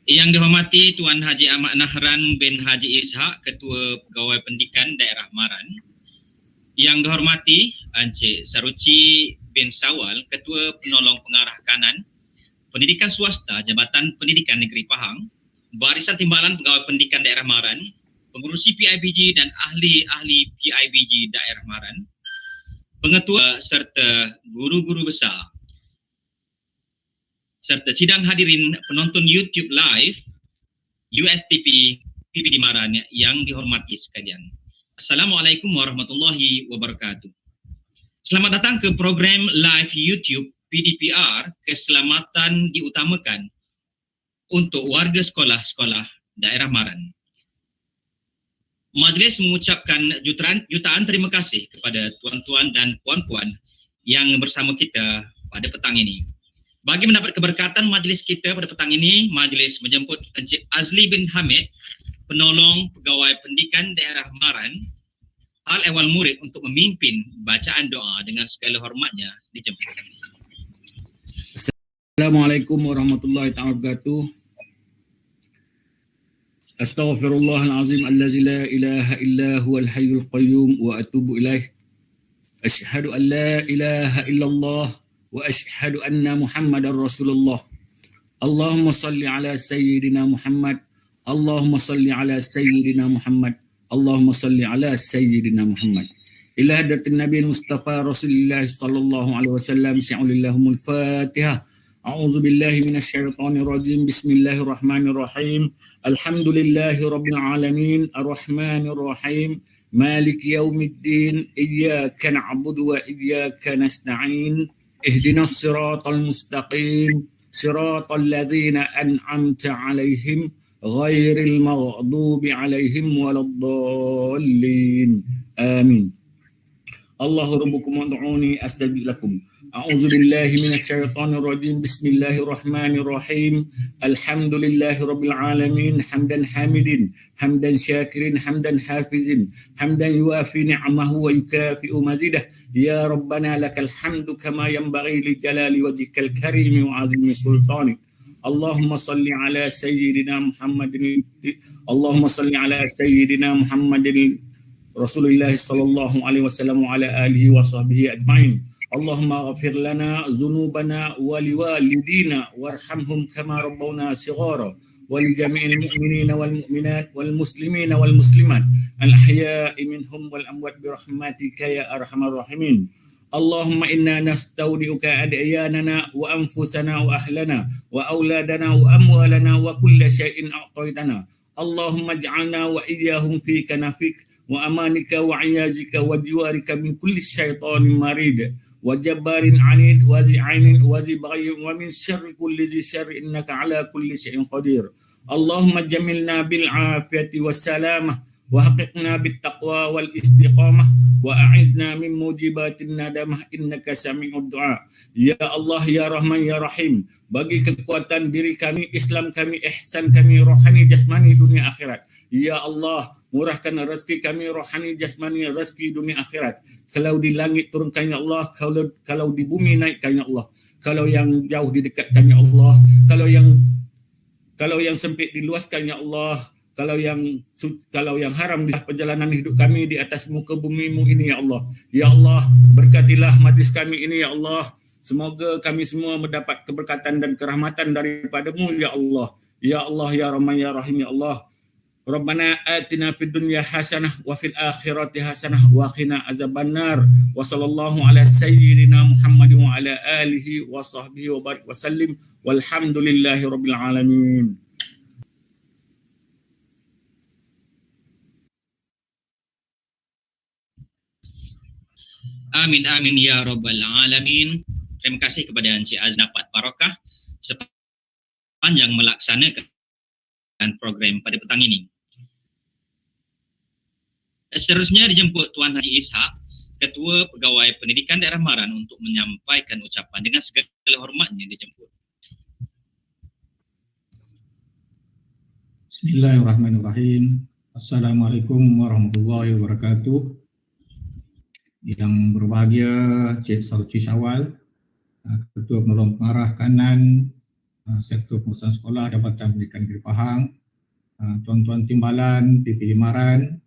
Yang dihormati Tuan Haji Ahmad Nahran bin Haji Ishak, Ketua Pegawai Pendidikan Daerah Maran. Yang dihormati Encik Saruci bin Sawal, Ketua Penolong Pengarah Kanan Pendidikan Swasta Jabatan Pendidikan Negeri Pahang, Barisan Timbalan Pegawai Pendidikan Daerah Maran, pengurusi PIBG dan ahli-ahli PIBG Daerah Maran, pengetua serta guru-guru besar, serta sidang hadirin penonton YouTube Live USTP PBD Maran yang dihormati sekalian. Assalamualaikum warahmatullahi wabarakatuh. Selamat datang ke program live YouTube PDPR Keselamatan Diutamakan untuk warga sekolah-sekolah daerah Maran. Majlis mengucapkan jutaan terima kasih kepada tuan-tuan dan puan-puan yang bersama kita pada petang ini. Bagi mendapat keberkatan majlis kita pada petang ini, majlis menjemput Encik Azli bin Hamid, Penolong Pegawai Pendidikan Daerah Maran, Al-Ehwal Murid untuk memimpin bacaan doa. Dengan segala hormatnya dijemput. Assalamualaikum warahmatullahi wabarakatuh. Astaghfirullahalazim allazi la ilaha illa huwal hayyul qayyum wa atubu ilaih. Asyhadu an la ilaha illallah wa asyhadu anna Muhammadar Rasulullah. Allahumma salli ala sayyidina Muhammad. Allahumma salli ala sayyidina Muhammad. Allahumma salli ala sayyidina Muhammad. Ila hadratin Nabi Mustafa Rasulullah sallallahu alaihi wasallam. Sya'ulillahumul Fatihah. A'udzu billahi minasyaitonir rajim. Bismillahirrahmanirrahim. Alhamdulillahi rabbil alamin. Arrahmanir rahim. Maliki yaumiddin. Iyyaka na'budu wa iyyaka nasta'in. Ihdinas siratal mustaqim. Siratal ladzina an'amta 'alaihim ghairil maghdubi 'alaihim waladdallin. Amin. Allahu rabbukum ud'uni astajib lakum. A'udzu billahi minasyaitonir rajim. Bismillahirrahmanirrahim. Alhamdulillahi rabbil alamin. Hamdan hamidin, hamdan syakirin, hamdan hafizin, hamdan yuafi ni'amahu wa yukafi'u mazidah. Ya Rabbana lakal hamdu kama yanbaghi li jalali wajhikal karim wa 'azimi sultanik. Allahumma salli ala sayyidina Muhammadin. Allahumma salli ala sayyidina Muhammadin Rasulullah sallallahu alaihi wasallam wa ala alihi wa sahbihi ajma'in. Allahumma ghafir lana dhunubana wa liwalidina warhamhum kama rabbawna shighara wa li jami'il mu'minina wal mu'minat wal muslimina wal muslimat al ahya'i minhum wal amwat bi rahmatika ya arhamar rahimin. Allahumma inna nastaudi'uka ad'iyanana wa anfusana wa ahlana wa auladana wa amwalana wa kulla syai'in a'taitana. Allahumma ij'alna wa iyyahum fi kanafik wa amanika wa iyazika wa jiwarika min kulli syaitanin marid wa jabbarin anid wa zi'ainin wa zibaghin wa min syarri kulli dhi syarri innaka ala kulli syai'in qadir. Allahumma jamilna bil afiyati was salamah wa haqiqna bit taqwa wal istiqamah wa a'idna min mujibatin nadamah innaka sami'ud du'a. Ya Allah ya Rahman ya Rahim, bagi kekuatan diri kami, Islam kami, ihsan kami, rohani jasmani dunia akhirat. Ya Allah, murahkan rezeki kami rohani jasmani, rezeki dunia akhirat. Kalau di langit turunkan ya Allah, kalau di bumi naikkan ya Allah. Kalau yang jauh didekatkan ya Allah, kalau yang sempit diluaskan ya Allah. Kalau yang haram di perjalanan hidup kami di atas muka bumi-Mu ini ya Allah. Ya Allah, berkatilah majlis kami ini ya Allah. Semoga kami semua mendapat keberkatan dan kerahmatan daripada-Mu ya Allah. Ya Allah ya Rahman ya Rahim ya Allah. Rabbana atina fid dunya hasanah wa fil akhirati hasanah wa qina adzabannar. Wa sallallahu ala sayyidina Muhammadin wa ala alihi wa sahbihi wa barik wa sallim. Walhamdulillahi rabbil alamin. Amin amin ya rabbal alamin. Terima kasih kepada Encik Az dapat barakah sepanjang melaksanakan program pada petang ini. Seterusnya dijemput Tuan Haji Ishak, Ketua Pegawai Pendidikan Daerah Maran untuk menyampaikan ucapan. Dengan segala hormatnya dijemput. Bismillahirrahmanirrahim. Assalamualaikum warahmatullahi wabarakatuh. Yang berbahagia Cik Saruci Syawal, Ketua Penolong Pengarah Kanan Sektor Pengurusan Sekolah Jabatan Pendidikan Negeri Pahang, tuan-tuan timbalan PPD Maran,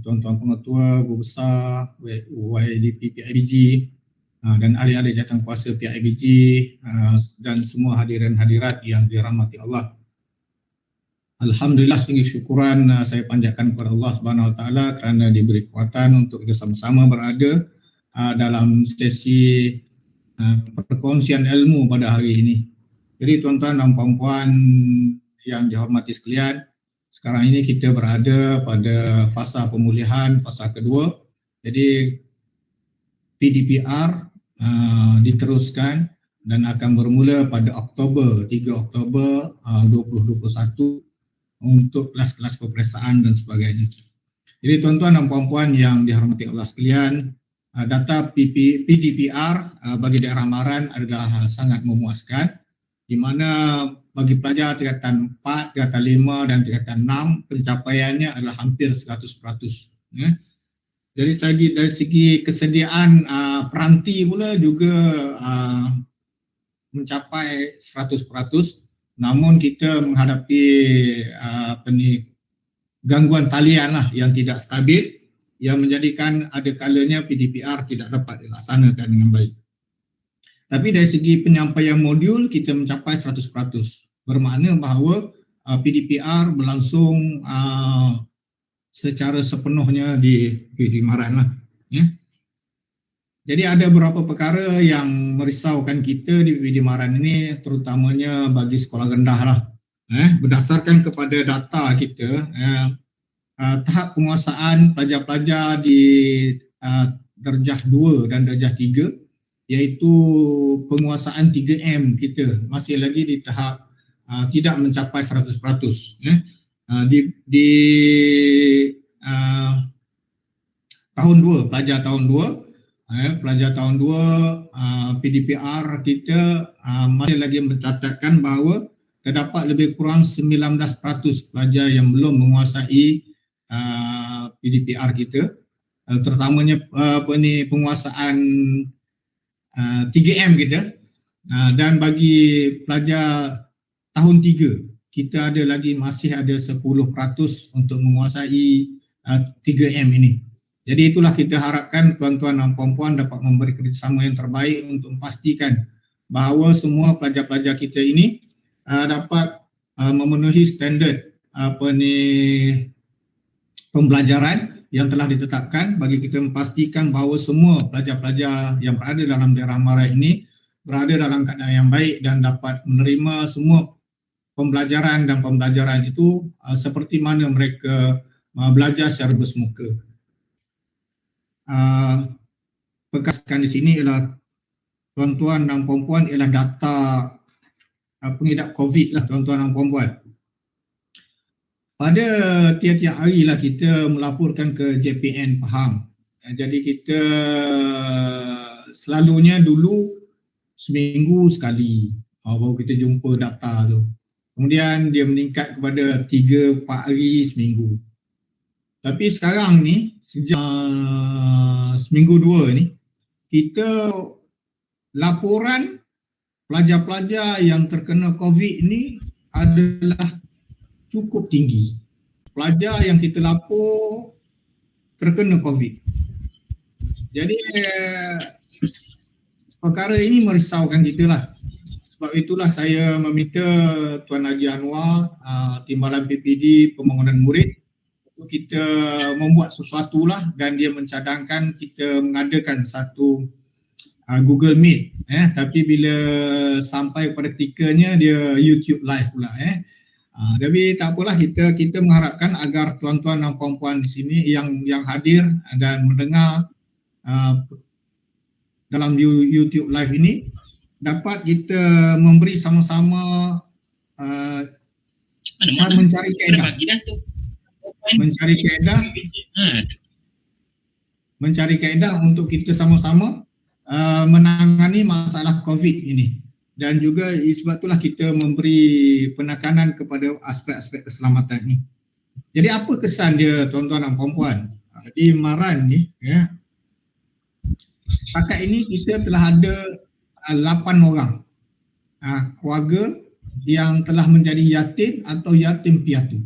tuan-tuan pengetua, guru besar YDP PIBG, dan ahli-ahli jawatankuasa PIBG, dan semua hadirin hadirat yang dirahmati Allah. Alhamdulillah, tinggi syukuran saya panjatkan kepada Allah Subhanahu Wa Taala kerana diberi kekuatan untuk kita sama-sama berada dalam sesi perkongsian ilmu pada hari ini. Jadi tuan-tuan dan puan-puan yang dihormati sekalian, sekarang ini kita berada pada fasa pemulihan, fasa kedua. Jadi PDPR diteruskan dan akan bermula pada 3 Oktober 2021 untuk kelas-kelas peperiksaan dan sebagainya. Jadi tuan-tuan dan puan-puan yang dihormati Allah sekalian, data PDPR bagi daerah Maran adalah sangat memuaskan, di mana bagi pelajar tingkatan 4, tingkatan 5 dan tingkatan 6 pencapaiannya adalah hampir 100%. Dari segi kesediaan peranti pula juga mencapai 100%, namun kita menghadapi gangguan talian yang tidak stabil, yang menjadikan ada kalanya PDPR tidak dapat dilaksanakan dengan baik. Tapi dari segi penyampaian modul kita mencapai 100%, bermakna bahawa PDPR berlangsung secara sepenuhnya di Maran ya. Jadi ada beberapa perkara yang merisaukan kita di Maran ini, terutamanya bagi sekolah rendah berdasarkan kepada data kita, tahap penguasaan pelajar-pelajar di darjah 2 dan darjah 3, iaitu penguasaan 3M kita masih lagi di tahap tidak mencapai 100%. Di tahun 2, pelajar tahun 2 PDPR kita masih lagi mencatatkan bahawa terdapat lebih kurang 19% pelajar yang belum menguasai PDPR kita, terutamanya penguasaan 3M kita, dan bagi pelajar tahun 3 kita masih ada 10% untuk menguasai 3M ini. Jadi itulah kita harapkan tuan-tuan dan puan-puan dapat memberi kerjasama yang terbaik untuk memastikan bahawa semua pelajar-pelajar kita ini dapat memenuhi standard pembelajaran yang telah ditetapkan, bagi kita memastikan bahawa semua pelajar-pelajar yang berada dalam daerah Maran ini berada dalam keadaan yang baik dan dapat menerima semua pembelajaran itu seperti mana mereka belajar secara bersemuka. Perkaskan di sini ialah tuan-tuan dan puan-puan ialah data pengidap COVID tuan-tuan dan puan-puan. Pada tiap-tiap hari kita melaporkan ke JPN Pahang. Jadi kita selalunya dulu seminggu sekali baru kita jumpa data tu. Kemudian dia meningkat kepada 3-4 hari seminggu. Tapi sekarang ni, sejak seminggu 2 ni, kita laporan pelajar-pelajar yang terkena COVID ni adalah cukup tinggi. Pelajar yang kita lapor terkena COVID. Jadi perkara ini merisaukan kita lah. Sebab itulah saya meminta Tuan Haji Anwar, Timbalan PPD Pembangunan Murid, untuk kita membuat sesuatu lah, dan dia mencadangkan kita mengadakan satu Google Meet. Tapi bila sampai pada ketikanya dia YouTube live pula. Tapi tak apalah, kita mengharapkan agar tuan-tuan dan puan-puan di sini yang hadir dan mendengar dalam YouTube live ini dapat kita memberi sama-sama mencari kaedah untuk kita sama-sama menangani masalah COVID ini. Dan juga sebab itulah kita memberi penekanan kepada aspek-aspek keselamatan ini. Jadi apa kesan dia tuan-tuan dan puan-puan di Maran ni setakat ini kita telah ada 8 orang keluarga yang telah menjadi yatim atau yatim piatu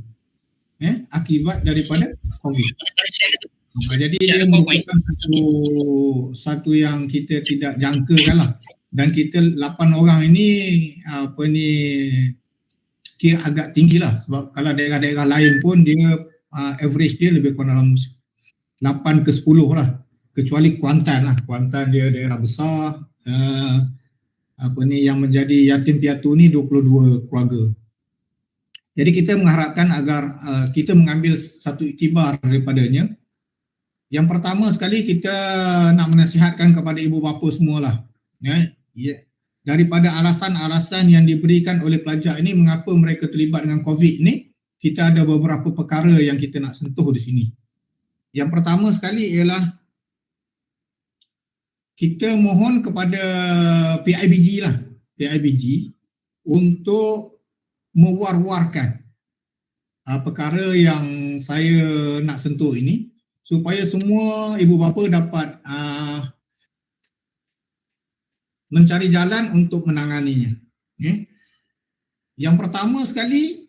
akibat daripada COVID. Jadi dia merupakan satu yang kita tidak jangkakan lah. Dan kita 8 orang ini kira agak tinggi lah, sebab kalau daerah-daerah lain pun dia average dia lebih kurang dalam 8 ke 10 lah, kecuali Kuantan lah. Kuantan dia daerah besar, yang menjadi yatim piatu ni 22 keluarga. Jadi kita mengharapkan agar kita mengambil satu iktibar daripadanya. Yang pertama sekali kita nak menasihatkan kepada ibu bapa semualah, daripada alasan-alasan yang diberikan oleh pelajar ini mengapa mereka terlibat dengan COVID ni, kita ada beberapa perkara yang kita nak sentuh di sini. Yang pertama sekali ialah kita mohon kepada PIBG untuk mewar-warkan perkara yang saya nak sentuh ini, supaya semua ibu bapa dapat mencari jalan untuk menanganinya. Yang pertama sekali,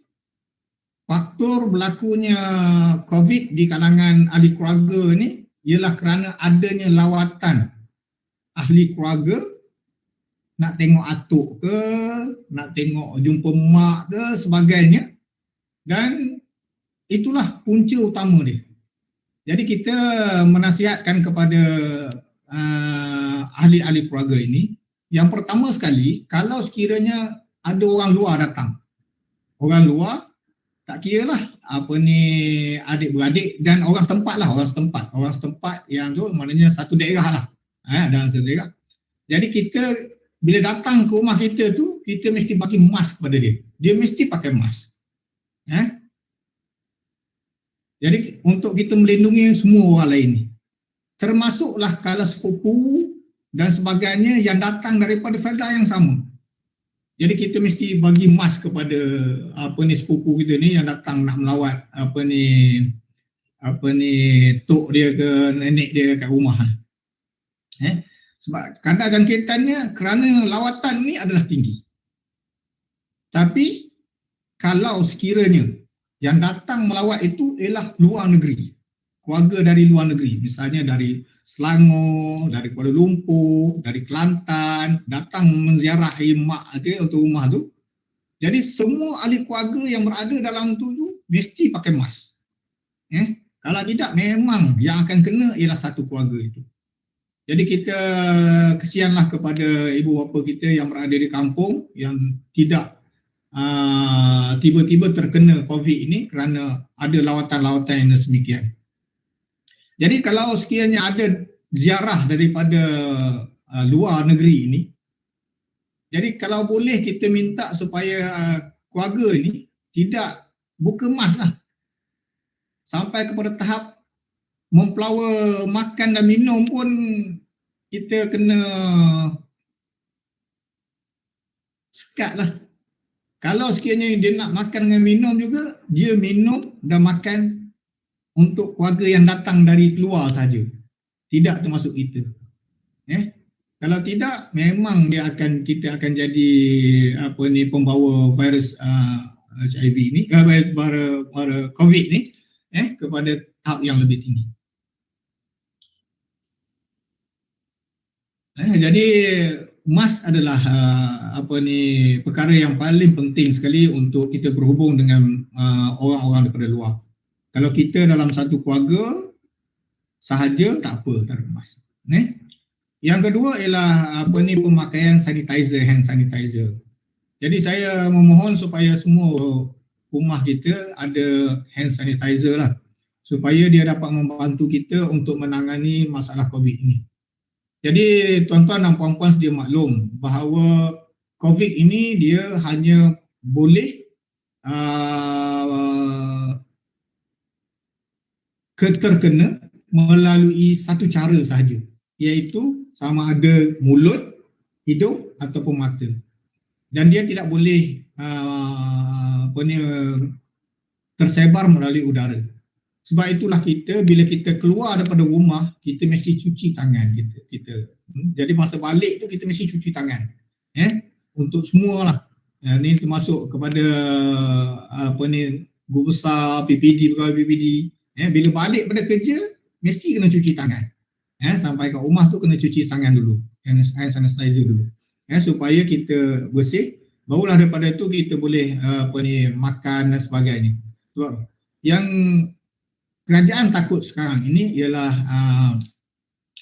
faktor berlakunya COVID di kalangan ahli keluarga ni ialah kerana adanya lawatan ahli keluarga nak tengok atuk ke, nak tengok jumpa mak ke, sebagainya. Dan itulah punca utama dia. Jadi kita menasihatkan kepada ahli-ahli keluarga ini, yang pertama sekali, kalau sekiranya ada orang luar datang, orang luar, tak kira lah adik-beradik dan orang setempat lah, orang setempat yang tu maknanya satu daerah lah, dalam satu daerah. Jadi kita bila datang ke rumah kita tu, kita mesti bagi mask kepada dia, dia mesti pakai mask. Jadi untuk kita melindungi semua orang lain ni, termasuklah kalau sepupu dan sebagainya yang datang daripada faedah yang sama. Jadi kita mesti bagi mask kepada sepupu kita ni yang datang nak melawat tok dia ke nenek dia kat rumah. Sebab kadar jangkitannya kerana lawatan ni adalah tinggi. Tapi kalau sekiranya yang datang melawat itu ialah luar negeri, keluarga dari luar negeri, misalnya dari Selangor, dari Kuala Lumpur, dari Kelantan, datang menziarahi mak dia untuk rumah tu. Jadi semua ahli keluarga yang berada dalam tu mesti pakai mask. Kalau tidak, memang yang akan kena ialah satu keluarga itu. Jadi kita kesianlah kepada ibu bapa kita yang berada di kampung yang tidak tiba-tiba terkena COVID ini kerana ada lawatan-lawatan yang demikian. Jadi kalau sekiranya ada ziarah daripada luar negeri ini, jadi kalau boleh kita minta supaya keluarga ini tidak buka mask lah, sampai kepada tahap mempelawa makan dan minum pun kita kena sekat lah. Kalau sekiranya dia nak makan dengan minum juga, dia minum dan makan untuk keluarga yang datang dari luar saja, tidak termasuk kita. Kalau tidak, memang kita akan jadi pembawa virus HIV ni, COVID ni kepada tahap yang lebih tinggi. Jadi mask adalah perkara yang paling penting sekali untuk kita berhubung dengan orang-orang daripada luar. Kalau kita dalam satu keluarga sahaja, tak apa, tak ada mask. Yang kedua ialah pemakaian sanitizer, hand sanitizer. Jadi saya memohon supaya semua rumah kita ada hand sanitizer lah, supaya dia dapat membantu kita untuk menangani masalah COVID ini. Jadi tuan-tuan dan puan-puan sedia maklum bahawa COVID ini dia hanya boleh terkena melalui satu cara sahaja, iaitu sama ada mulut, hidung ataupun mata. Dan dia tidak boleh tersebar melalui udara. Sebab itulah kita bila kita keluar daripada rumah, kita mesti cuci tangan kita. Jadi masa balik tu kita mesti cuci tangan. Untuk semualah. Ini termasuk kepada guru besar, PPD, pegawai PPD. Bila balik pada kerja, mesti kena cuci tangan. Sampai kat rumah tu kena cuci tangan dulu, hand sanitizer dulu, supaya kita bersih. Barulah daripada tu kita boleh makan dan sebagainya. Sebab yang kerajaan takut sekarang ini ialah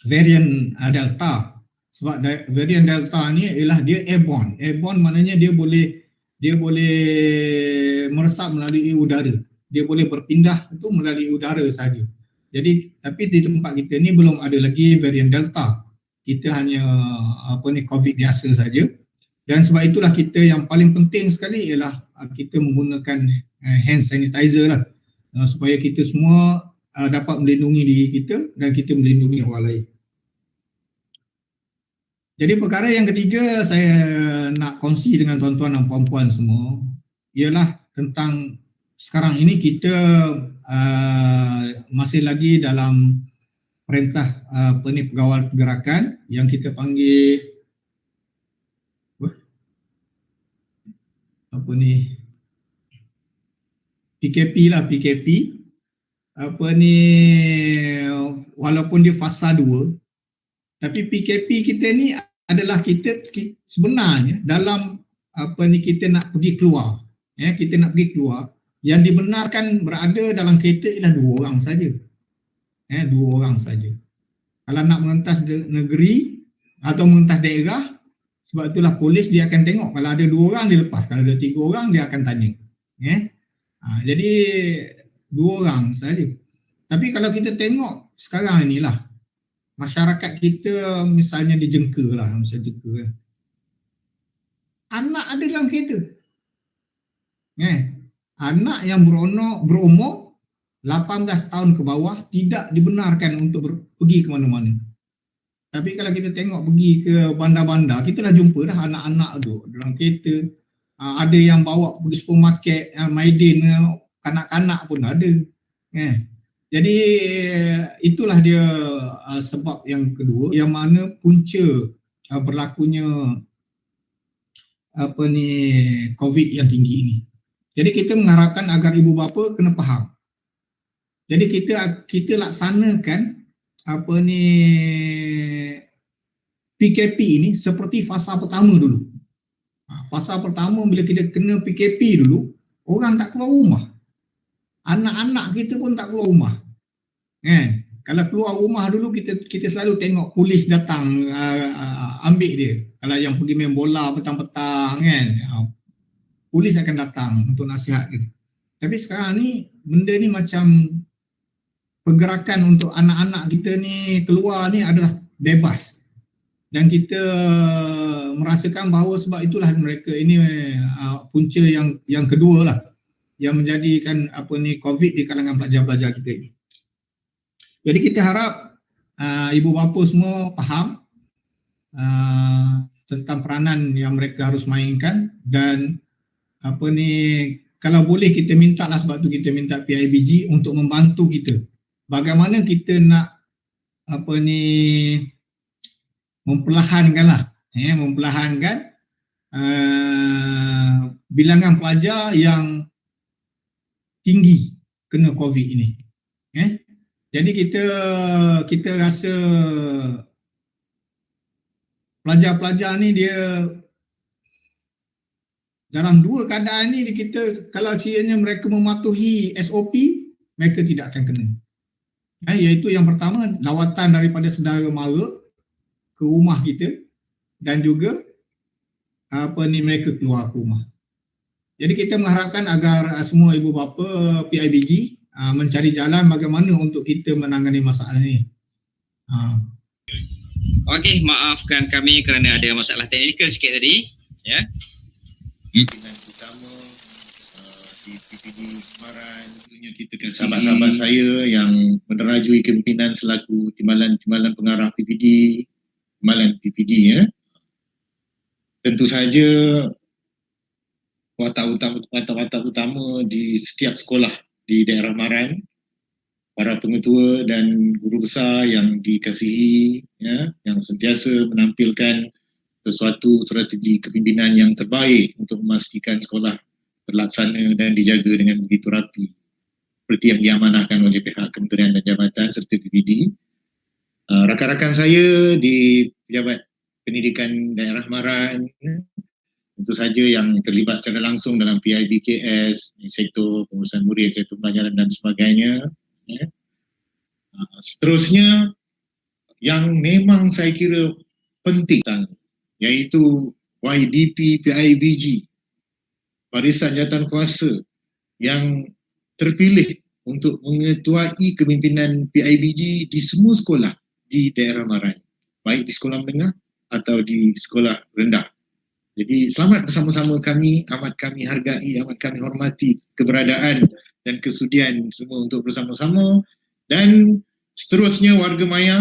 varian Delta. Sebab varian Delta ni ialah dia airborne. Airborne maknanya dia boleh meresap melalui udara. Dia boleh berpindah itu melalui udara saja. Jadi tapi di tempat kita ni belum ada lagi varian Delta. Kita hanya COVID biasa saja. Dan sebab itulah kita yang paling penting sekali ialah kita menggunakan hand sanitizer lah, supaya kita semua dapat melindungi diri kita dan kita melindungi orang lain. Jadi perkara yang ketiga saya nak kongsi dengan tuan-tuan dan puan-puan semua ialah tentang sekarang ini kita masih lagi dalam perintah pegawai pergerakan yang kita panggil PKP lah, PKP. Walaupun dia fasa 2, tapi PKP kita ni adalah kita sebenarnya dalam kita nak pergi keluar, kita nak pergi keluar, yang dibenarkan berada dalam kereta ialah 2 orang saja. 2 orang saja. Kalau nak mengentas negeri atau mengentas daerah, sebab itulah polis dia akan tengok, kalau ada 2 orang dia lepas, kalau ada 3 orang dia akan tanya. Jadi 2 orang saja. Tapi kalau kita tengok sekarang inilah, masyarakat kita misalnya dijengka lah, anak ada dalam kereta. Anak yang berumur 18 tahun ke bawah tidak dibenarkan untuk pergi ke mana-mana. Tapi kalau kita tengok pergi ke bandar-bandar, kita dah jumpa dah anak-anak tu dalam kereta. Ada yang bawa pergi supermarket, Maidin, kanak-kanak pun ada. Jadi itulah dia sebab yang kedua, yang mana punca berlakunya COVID yang tinggi ini. Jadi kita mengharapkan agar ibu bapa kena faham. Jadi kita laksanakan PKP ini seperti fasa pertama dulu. Fasa pertama bila kita kena PKP dulu, orang tak keluar rumah. Anak-anak kita pun tak keluar rumah. Kalau keluar rumah dulu kita selalu tengok polis datang ambil dia. Kalau yang pergi main bola petang-petang polis akan datang untuk nasihat kita. Tapi sekarang ni benda ni macam pergerakan untuk anak-anak kita ni keluar ni adalah bebas. Dan kita merasakan bahawa sebab itulah mereka ini punca yang kedua lah yang menjadikan COVID di kalangan pelajar-pelajar kita ini. Jadi kita harap ibu bapa semua faham tentang peranan yang mereka harus mainkan, dan kalau boleh kita minta lah, sebab tu kita minta PIBG untuk membantu kita. Bagaimana kita nak memperlahankan bilangan pelajar yang tinggi kena COVID ini. Jadi kita rasa pelajar-pelajar ni dia dalam 2 keadaan ni, kita kalau sekiranya mereka mematuhi SOP, mereka tidak akan kena. Iaitu yang pertama, lawatan daripada saudara mara ke rumah kita, dan juga mereka keluar ke rumah. Jadi kita mengharapkan agar semua ibu bapa PIBG mencari jalan bagaimana untuk kita menangani masalah ini. Okey, maafkan kami kerana ada masalah teknikal sikit tadi, ya. Dengan utama di PPD Semarang, tentunya kita kasih sahabat-sahabat saya yang menerajui kepimpinan selaku timbalan pengarah PPD, timbalan PPD, ya. Tentu saja watak utama di setiap sekolah di daerah Maran, para pengetua dan guru besar yang dikasihi, ya, yang sentiasa menampilkan sesuatu strategi kepimpinan yang terbaik untuk memastikan sekolah terlaksana dan dijaga dengan begitu rapi seperti yang diamanahkan oleh pihak Kementerian dan Jabatan serta PBD. Rakan-rakan saya di Pejabat Pendidikan Daerah Maran, tentu saja yang terlibat secara langsung dalam PIBKS, sektor pengurusan murid, sektor pelajaran dan sebagainya. Seterusnya, yang memang saya kira penting, iaitu YDP PIBG, Barisan Jawatankuasa yang terpilih untuk mengetuai kepimpinan PIBG di semua sekolah di daerah Maran, baik di sekolah menengah atau di sekolah rendah. Jadi selamat bersama-sama kami, amat kami hargai, amat kami hormati keberadaan dan kesudian semua untuk bersama-sama, dan seterusnya warga maya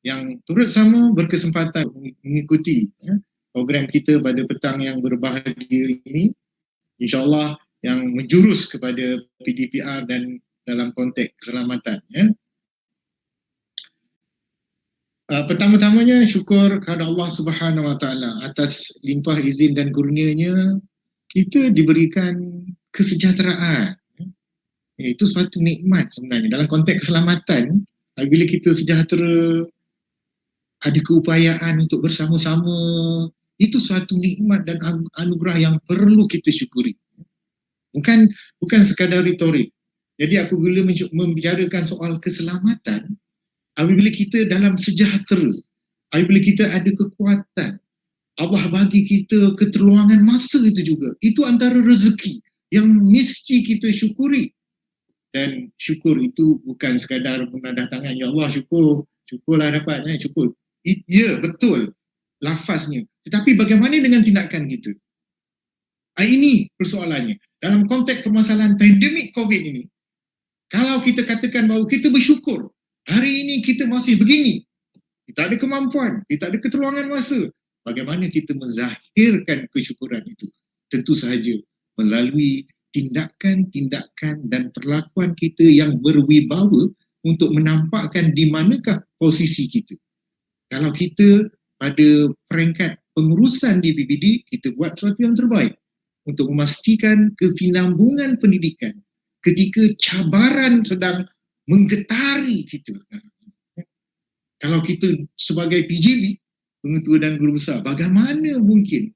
yang turut sama berkesempatan mengikuti program kita pada petang yang berbahagia ini, insyaAllah yang menjurus kepada PDPR dan dalam konteks keselamatan. Pertama-tamanya syukur kepada Allah Subhanahu Wa Taala atas limpah izin dan kurnianya kita diberikan kesejahteraan. Itu suatu nikmat sebenarnya dalam konteks keselamatan. Bila kita sejahtera, ada keupayaan untuk bersama-sama, itu suatu nikmat dan anugerah yang perlu kita syukuri. Bukan sekadar retorik. Jadi apabila membicarakan soal keselamatan, apabila kita dalam sejahtera, apabila kita ada kekuatan, Allah bagi kita keterluangan masa itu juga. Itu antara rezeki yang mesti kita syukuri. Dan syukur itu bukan sekadar menadah tangan, ya Allah syukurlah dapat, syukur. Ya, betul lafaznya. Tetapi bagaimana dengan tindakan kita? Ini persoalannya. Dalam konteks permasalahan pandemik COVID ini, kalau kita katakan bahawa kita bersyukur, hari ini kita masih begini, kita ada kemampuan, kita ada keterluangan masa, bagaimana kita menzahirkan kesyukuran itu? Tentu sahaja melalui tindakan-tindakan dan perlakuan kita yang berwibawa untuk menampakkan di manakah posisi kita. Kalau kita pada peringkat pengurusan di PBD, kita buat sesuatu yang terbaik untuk memastikan kesinambungan pendidikan ketika cabaran sedang menggetari kita. Kalau kita sebagai PJB, pengetua dan guru besar, bagaimana mungkin,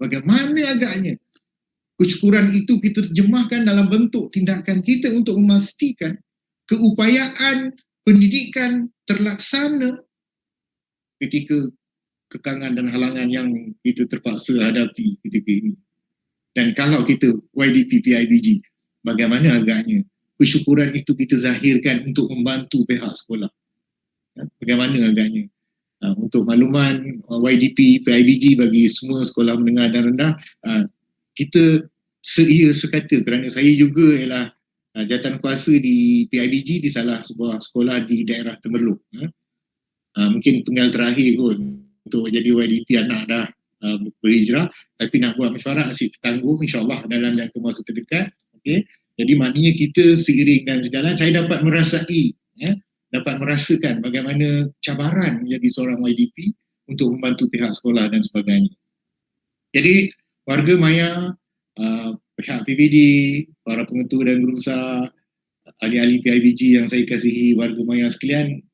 bagaimana agaknya kesyukuran itu kita terjemahkan dalam bentuk tindakan kita untuk memastikan keupayaan pendidikan terlaksana ketika kekangan dan halangan yang kita terpaksa hadapi ketika ini. Dan kalau kita YDP PIBG, bagaimana agaknya kesyukuran itu kita zahirkan untuk membantu pihak sekolah. Bagaimana agaknya? Untuk makluman YDP PIBG bagi semua sekolah menengah dan rendah, kita seia sekata kerana saya juga ialah jawatankuasa di PIBG di salah sebuah sekolah di daerah Temerloh. Mungkin penggal terakhir pun untuk jadi YDP anak dah berhijrah, tapi nak buat mesyuarat asyik tertangguh insyaAllah dalam jangka masa terdekat. Okay. Jadi maknanya kita seiring dan sejalan, saya dapat merasai, dapat merasakan bagaimana cabaran menjadi seorang YDP untuk membantu pihak sekolah dan sebagainya. Jadi warga maya, pihak PBD, para pengetua dan guru besar, ahli-ahli PIBG yang saya kasihi, warga maya sekalian,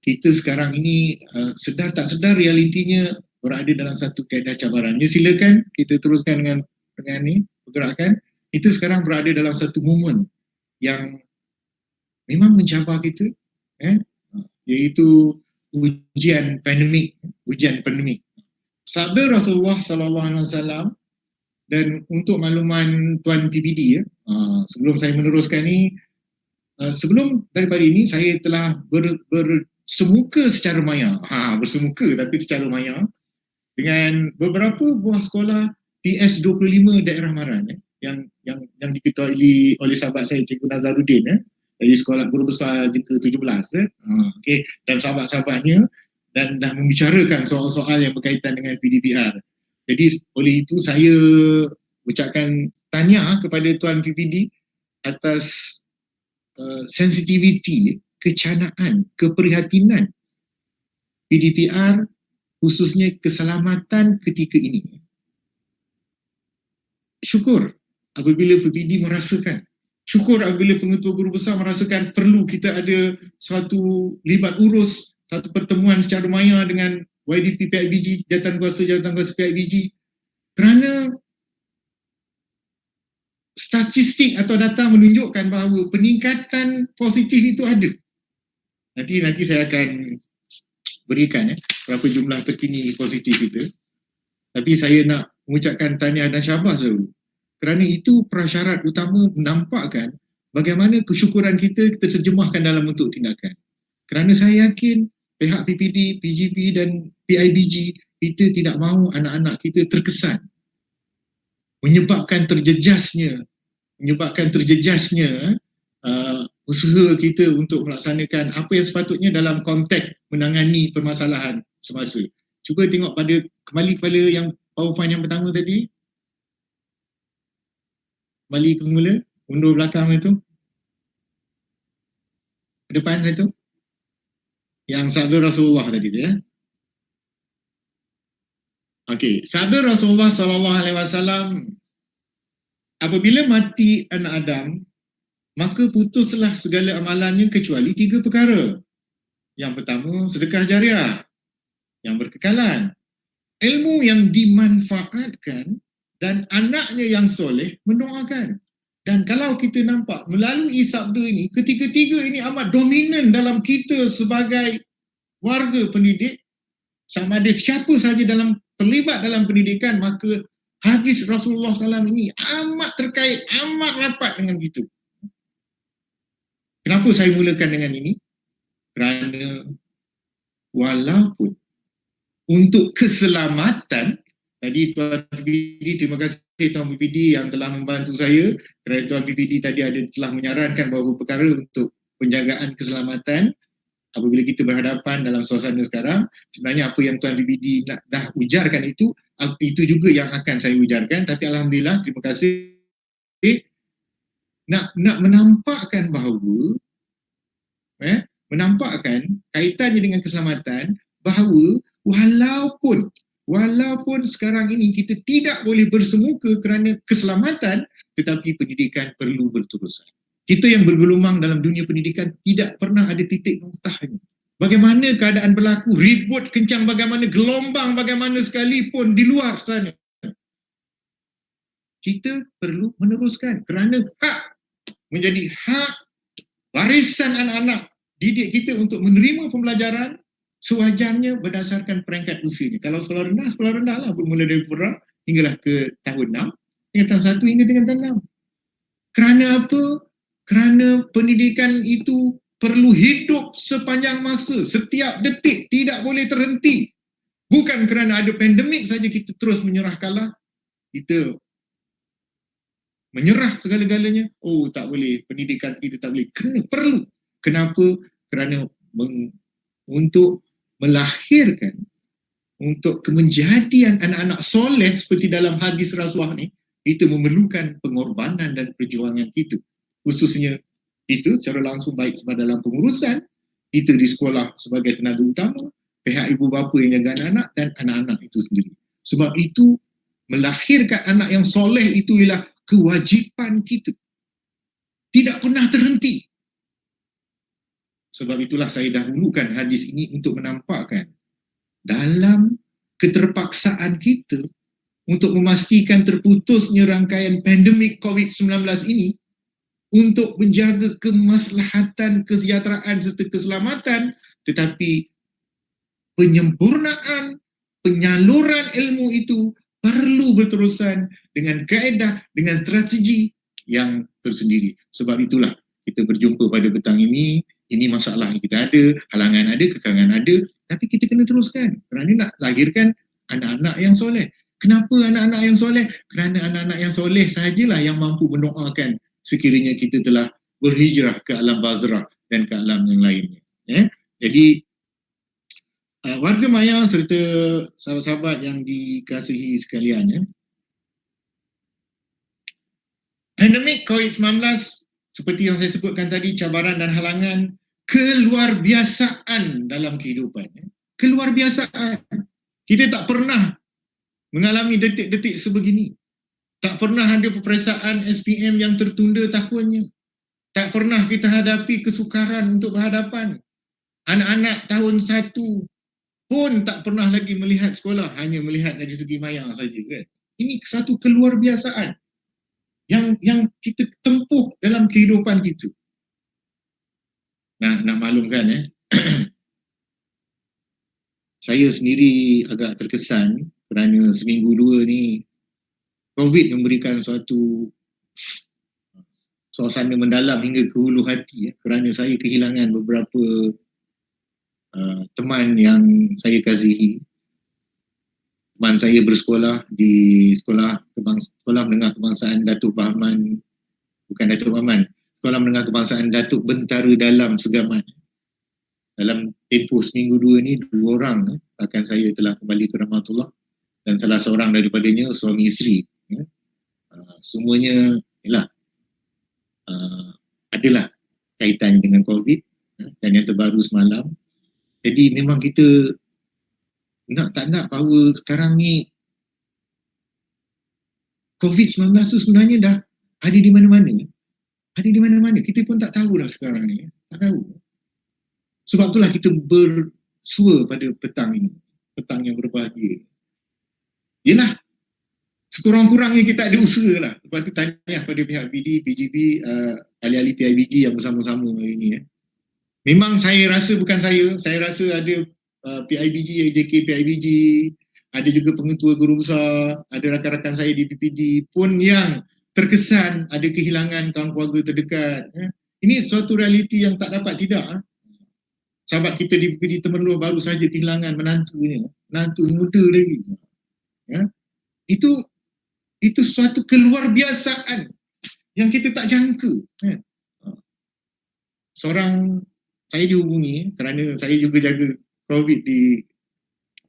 kita sekarang ini sedar tak sedar realitinya berada dalam satu kaedah cabaran. Ya, silakan kita teruskan dengan ni pergerakan. Kita sekarang berada dalam satu momen yang memang mencabar kita, iaitu ujian pandemik. Sabda Rasulullah SAW, dan untuk makluman Tuan PBD, sebelum saya meneruskan ni, sebelum daripada ini saya telah bersemuka secara maya, bersemuka tapi secara maya dengan beberapa buah sekolah PS25 daerah Maran yang diketuai oleh sahabat saya Cikgu Nazaruddin dari sekolah guru besar ke-17 okay, dan sahabat-sahabatnya, dan dah membicarakan soal-soal yang berkaitan dengan PDPR. Jadi oleh itu saya ucapkan tahniah kepada Tuan PPD atas sensitiviti, kecanaan, keprihatinan PDPR khususnya keselamatan ketika ini. Syukur apabila PPD merasakan, syukur apabila pengetua guru besar merasakan perlu kita ada suatu libat urus, satu pertemuan secara maya dengan YDP PIBG, jawatankuasa PIBG, kerana statistik atau data menunjukkan bahawa peningkatan positif itu ada. Nanti saya akan berikan berapa jumlah terkini positif itu. Tapi saya nak mengucapkan tahniah dan syabas dulu. Kerana itu prasyarat utama menampakkan bagaimana kesyukuran kita terjemahkan dalam bentuk tindakan. Kerana saya yakin pihak PPD, PGP dan PIBG kita tidak mahu anak-anak kita terkesan, menyebabkan terjejasnya usaha kita untuk melaksanakan apa yang sepatutnya dalam konteks menangani permasalahan semasa. Cuba tengok kembali kepada yang PowerPoint yang pertama tadi. Kembali ke mula, undur belakang itu. Ke depan itu. Yang sabda Rasulullah tadi tu ya. Okey, sabda Rasulullah SAW, apabila mati anak Adam, maka putuslah segala amalannya kecuali 3 perkara. Yang pertama, sedekah jariah yang berkekalan, ilmu yang dimanfaatkan, dan anaknya yang soleh mendoakan. Dan kalau kita nampak melalui sabda ini, ketiga-tiga ini amat dominan dalam kita sebagai warga pendidik. Sama ada siapa sahaja terlibat dalam pendidikan, maka hadis Rasulullah SAW ini amat terkait, amat rapat dengan kita. Kenapa saya mulakan dengan ini? Kerana walaupun untuk keselamatan, tadi Tuan PPD, terima kasih Tuan PPD yang telah membantu saya, kerana Tuan PPD tadi telah menyarankan beberapa perkara untuk penjagaan keselamatan apabila kita berhadapan dalam suasana sekarang. Sebenarnya apa yang Tuan PPD dah ujarkan itu juga yang akan saya ujarkan, tapi Alhamdulillah, terima kasih. Nak menampakkan bahawa menampakkan kaitannya dengan keselamatan, bahawa walaupun sekarang ini kita tidak boleh bersemuka kerana keselamatan, tetapi pendidikan perlu berterusan. Kita yang bergelumang dalam dunia pendidikan tidak pernah ada titik noktahnya. Bagaimana keadaan berlaku, ribut kencang bagaimana, gelombang bagaimana sekalipun di luar sana, kita perlu meneruskan kerana hak menjadi hak warisan anak-anak didik kita untuk menerima pembelajaran sewajarnya berdasarkan peringkat usianya. Kalau sekolah rendah lah, bermula dari perang hinggalah ke tahun 6, tingkatan 1 hingga tingkatan 6. Kerana apa? Kerana pendidikan itu perlu hidup sepanjang masa, setiap detik, tidak boleh terhenti. Bukan kerana ada pandemik saja kita terus menyerah kalah, kita menyerah segala-galanya. Oh, tak boleh, pendidikan kita tak boleh. Perlu. Kenapa? Kerana untuk melahirkan, untuk kemenjadian anak-anak soleh seperti dalam hadis Rasulullah ni, kita memerlukan pengorbanan dan perjuangan kita. Khususnya itu secara langsung baik sebab dalam pengurusan, kita di sekolah sebagai tenaga utama, pihak ibu bapa yang jaga anak-anak dan anak-anak itu sendiri. Sebab itu melahirkan anak yang soleh itu ialah kewajipan kita. Tidak pernah terhenti. Sebab itulah saya dahulukan hadis ini untuk menampakkan dalam keterpaksaan kita untuk memastikan terputusnya rangkaian pandemik COVID-19 ini, untuk menjaga kemaslahatan, kesejahteraan serta keselamatan, tetapi penyempurnaan, penyaluran ilmu itu perlu berterusan dengan kaedah, dengan strategi yang tersendiri. Sebab itulah kita berjumpa pada petang ini masalah yang kita ada, halangan ada, kekangan ada, tapi kita kena teruskan kerana nak lahirkan anak-anak yang soleh. Kenapa anak-anak yang soleh? Kerana anak-anak yang soleh sahajalah yang mampu mendoakan sekiranya kita telah berhijrah ke alam barzakh dan ke alam yang lainnya. Jadi warga maya serta sahabat-sahabat yang dikasihi sekalian, pandemik COVID-19 seperti yang saya sebutkan tadi, cabaran dan halangan keluar biasaan dalam kehidupan. Keluar biasaan. Kita tak pernah mengalami detik-detik sebegini. Tak pernah ada peperiksaan SPM yang tertunda tahunnya. Tak pernah kita hadapi kesukaran untuk berhadapan. Anak-anak tahun 1 pun tak pernah lagi melihat sekolah, hanya melihat dari segi maya saja kan. Ini satu keluarbiasaan yang kita tempuh dalam kehidupan kita. Nak maklumkan saya sendiri agak terkesan kerana seminggu 2 ni COVID memberikan suatu suasana mendalam hingga ke hulu hati kerana saya kehilangan beberapa teman yang saya kasihi. Teman saya bersekolah di sekolah menengah kebangsaan Datuk Bahman, bukan Datuk Bahman, Sekolah Menengah Kebangsaan Datuk Bentara Dalam Segamat. Dalam tempoh seminggu 2 ni 2 orang akan saya telah kembali ke rahmatullah, dan salah seorang daripadanya suami isteri. Semuanya adalah kaitan dengan COVID dan yang terbaru semalam. Jadi memang kita tak nak bahawa sekarang ni COVID-19 tu sebenarnya dah ada di mana-mana. Ada di mana-mana. Kita pun tak tahu dah sekarang ni. Tak tahu. Sebab itulah kita bersua pada petang ini. Petang yang berbahagia. Yelah, sekurang-kurangnya kita ada usaha lah. Lepas tu tanya pada pihak BD, PGB, ahli-ahli PIBG yang bersama-sama hari ini. Memang saya rasa, bukan saya rasa ada PIBG, AJK PIBG, ada juga pengetua guru besar, ada rakan-rakan saya di PPD pun yang terkesan ada kehilangan kawan keluarga terdekat. Ini suatu realiti yang tak dapat tidak. Sahabat kita di PPD Temerloh baru saja kehilangan menantunya, menantu muda lagi. Itu suatu keluarbiasaan yang kita tak jangka. Seorang saya dihubungi kerana saya juga jaga COVID di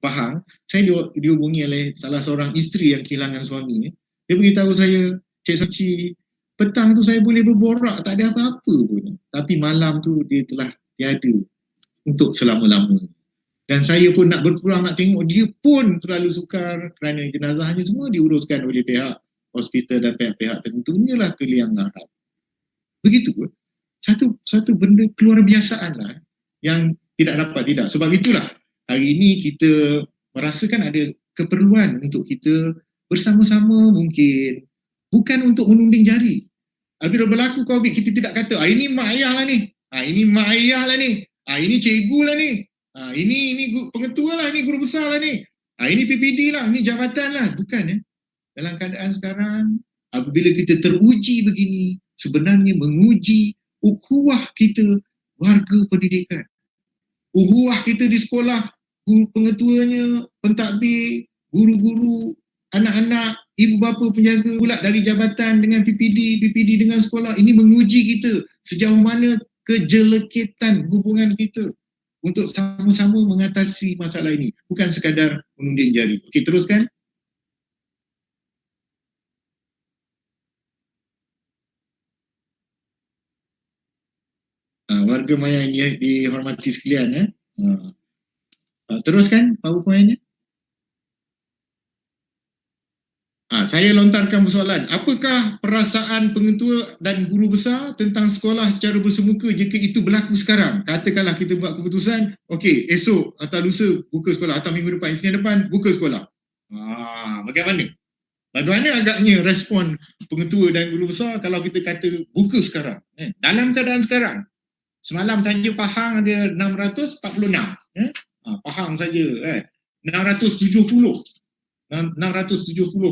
Pahang. Saya dihubungi oleh salah seorang isteri yang kehilangan suami. Dia beritahu saya, Cik Suci, petang tu saya boleh berborak, tak ada apa-apa pun. Tapi malam tu dia telah tiada untuk selama-lamanya. Dan saya pun nak berpulang, nak tengok dia pun terlalu sukar kerana jenazahnya semua diuruskan oleh pihak hospital dan pihak-pihak tertentunya lah ke liang lahat. Begitu pun. Satu benda keluarbiasaan lah yang tidak dapat tidak. Sebab itulah hari ini kita merasakan ada keperluan untuk kita bersama-sama mungkin, bukan untuk menunding jari. Bila berlaku COVID, kita tidak kata, ini mak ayah lah ni, ini mak ayah lah ni, ini cikgu lah ni, ini pengetua lah, ni guru besar lah ni, ini PPD lah, ini jabatan lah. Bukan Dalam keadaan sekarang, apabila kita teruji begini, sebenarnya menguji ukhuwah kita warga pendidikan. Ukhuwah kita di sekolah, guru pengetuanya, pentadbir, guru-guru, anak-anak, ibu bapa penjaga pula dari jabatan dengan PPD dengan sekolah. Ini menguji kita sejauh mana kejelekitan hubungan kita untuk sama-sama mengatasi masalah ini. Bukan sekadar menunding jari. Okey, teruskan. Warga maya yang dihormati sekalian. Teruskan PowerPoint-nya. Saya lontarkan persoalan. Apakah perasaan pengetua dan guru besar tentang sekolah secara bersemuka jika itu berlaku sekarang? Katakanlah kita buat keputusan, okey, esok atau lusa buka sekolah, atau minggu depan, Isnin depan buka sekolah. Bagaimana? Bagaimana agaknya respon pengetua dan guru besar kalau kita kata buka sekarang? Dalam keadaan sekarang, semalam saja Pahang ada 646. Pahang saja 670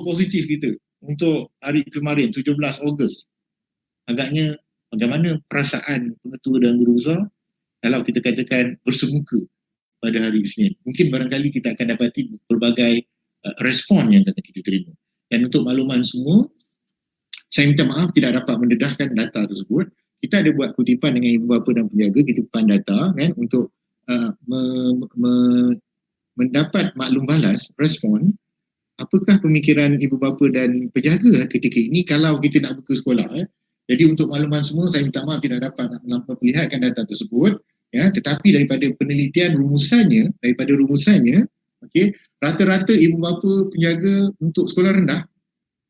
positif kita untuk hari kemarin 17 Ogos. Agaknya bagaimana perasaan pengetua dan guru besar kalau kita katakan bersemuka pada hari Isnin? Mungkin barangkali kita akan dapati berbagai respon yang akan kita terima. Dan untuk makluman semua, saya minta maaf tidak dapat mendedahkan data tersebut. Kita ada buat kutipan dengan ibu bapa dan penjaga, kita kutipan data untuk mendapat maklum balas, respon, apakah pemikiran ibu bapa dan penjaga ketika ini kalau kita nak buka sekolah. Jadi untuk makluman semua, saya minta maaf tidak dapat memperlihatkan data tersebut, tetapi daripada penelitian rumusannya, Okey, rata-rata ibu bapa penjaga untuk sekolah rendah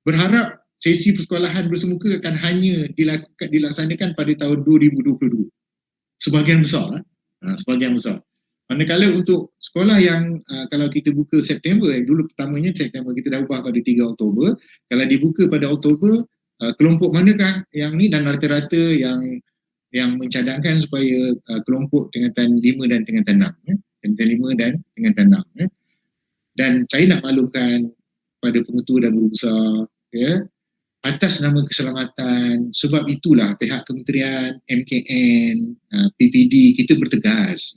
berharap sesi persekolahan bersemuka akan hanya dilaksanakan pada tahun 2022. Sebahagian besar. Sebahagian besar. Manakala untuk sekolah yang kalau kita buka September, yang dulu pertamanya September, kita dah ubah pada 3 Oktober. Kalau dibuka pada Oktober, kelompok manakah yang ni, dan rata-rata yang mencadangkan supaya kelompok tingkatan 5 dan tingkatan 6. Tingkatan 5 dan tingkatan 6. Dan saya nak maklumkan pada pengetua dan guru besar, atas nama keselamatan, sebab itulah pihak kementerian, MKN, PPD, kita bertegas.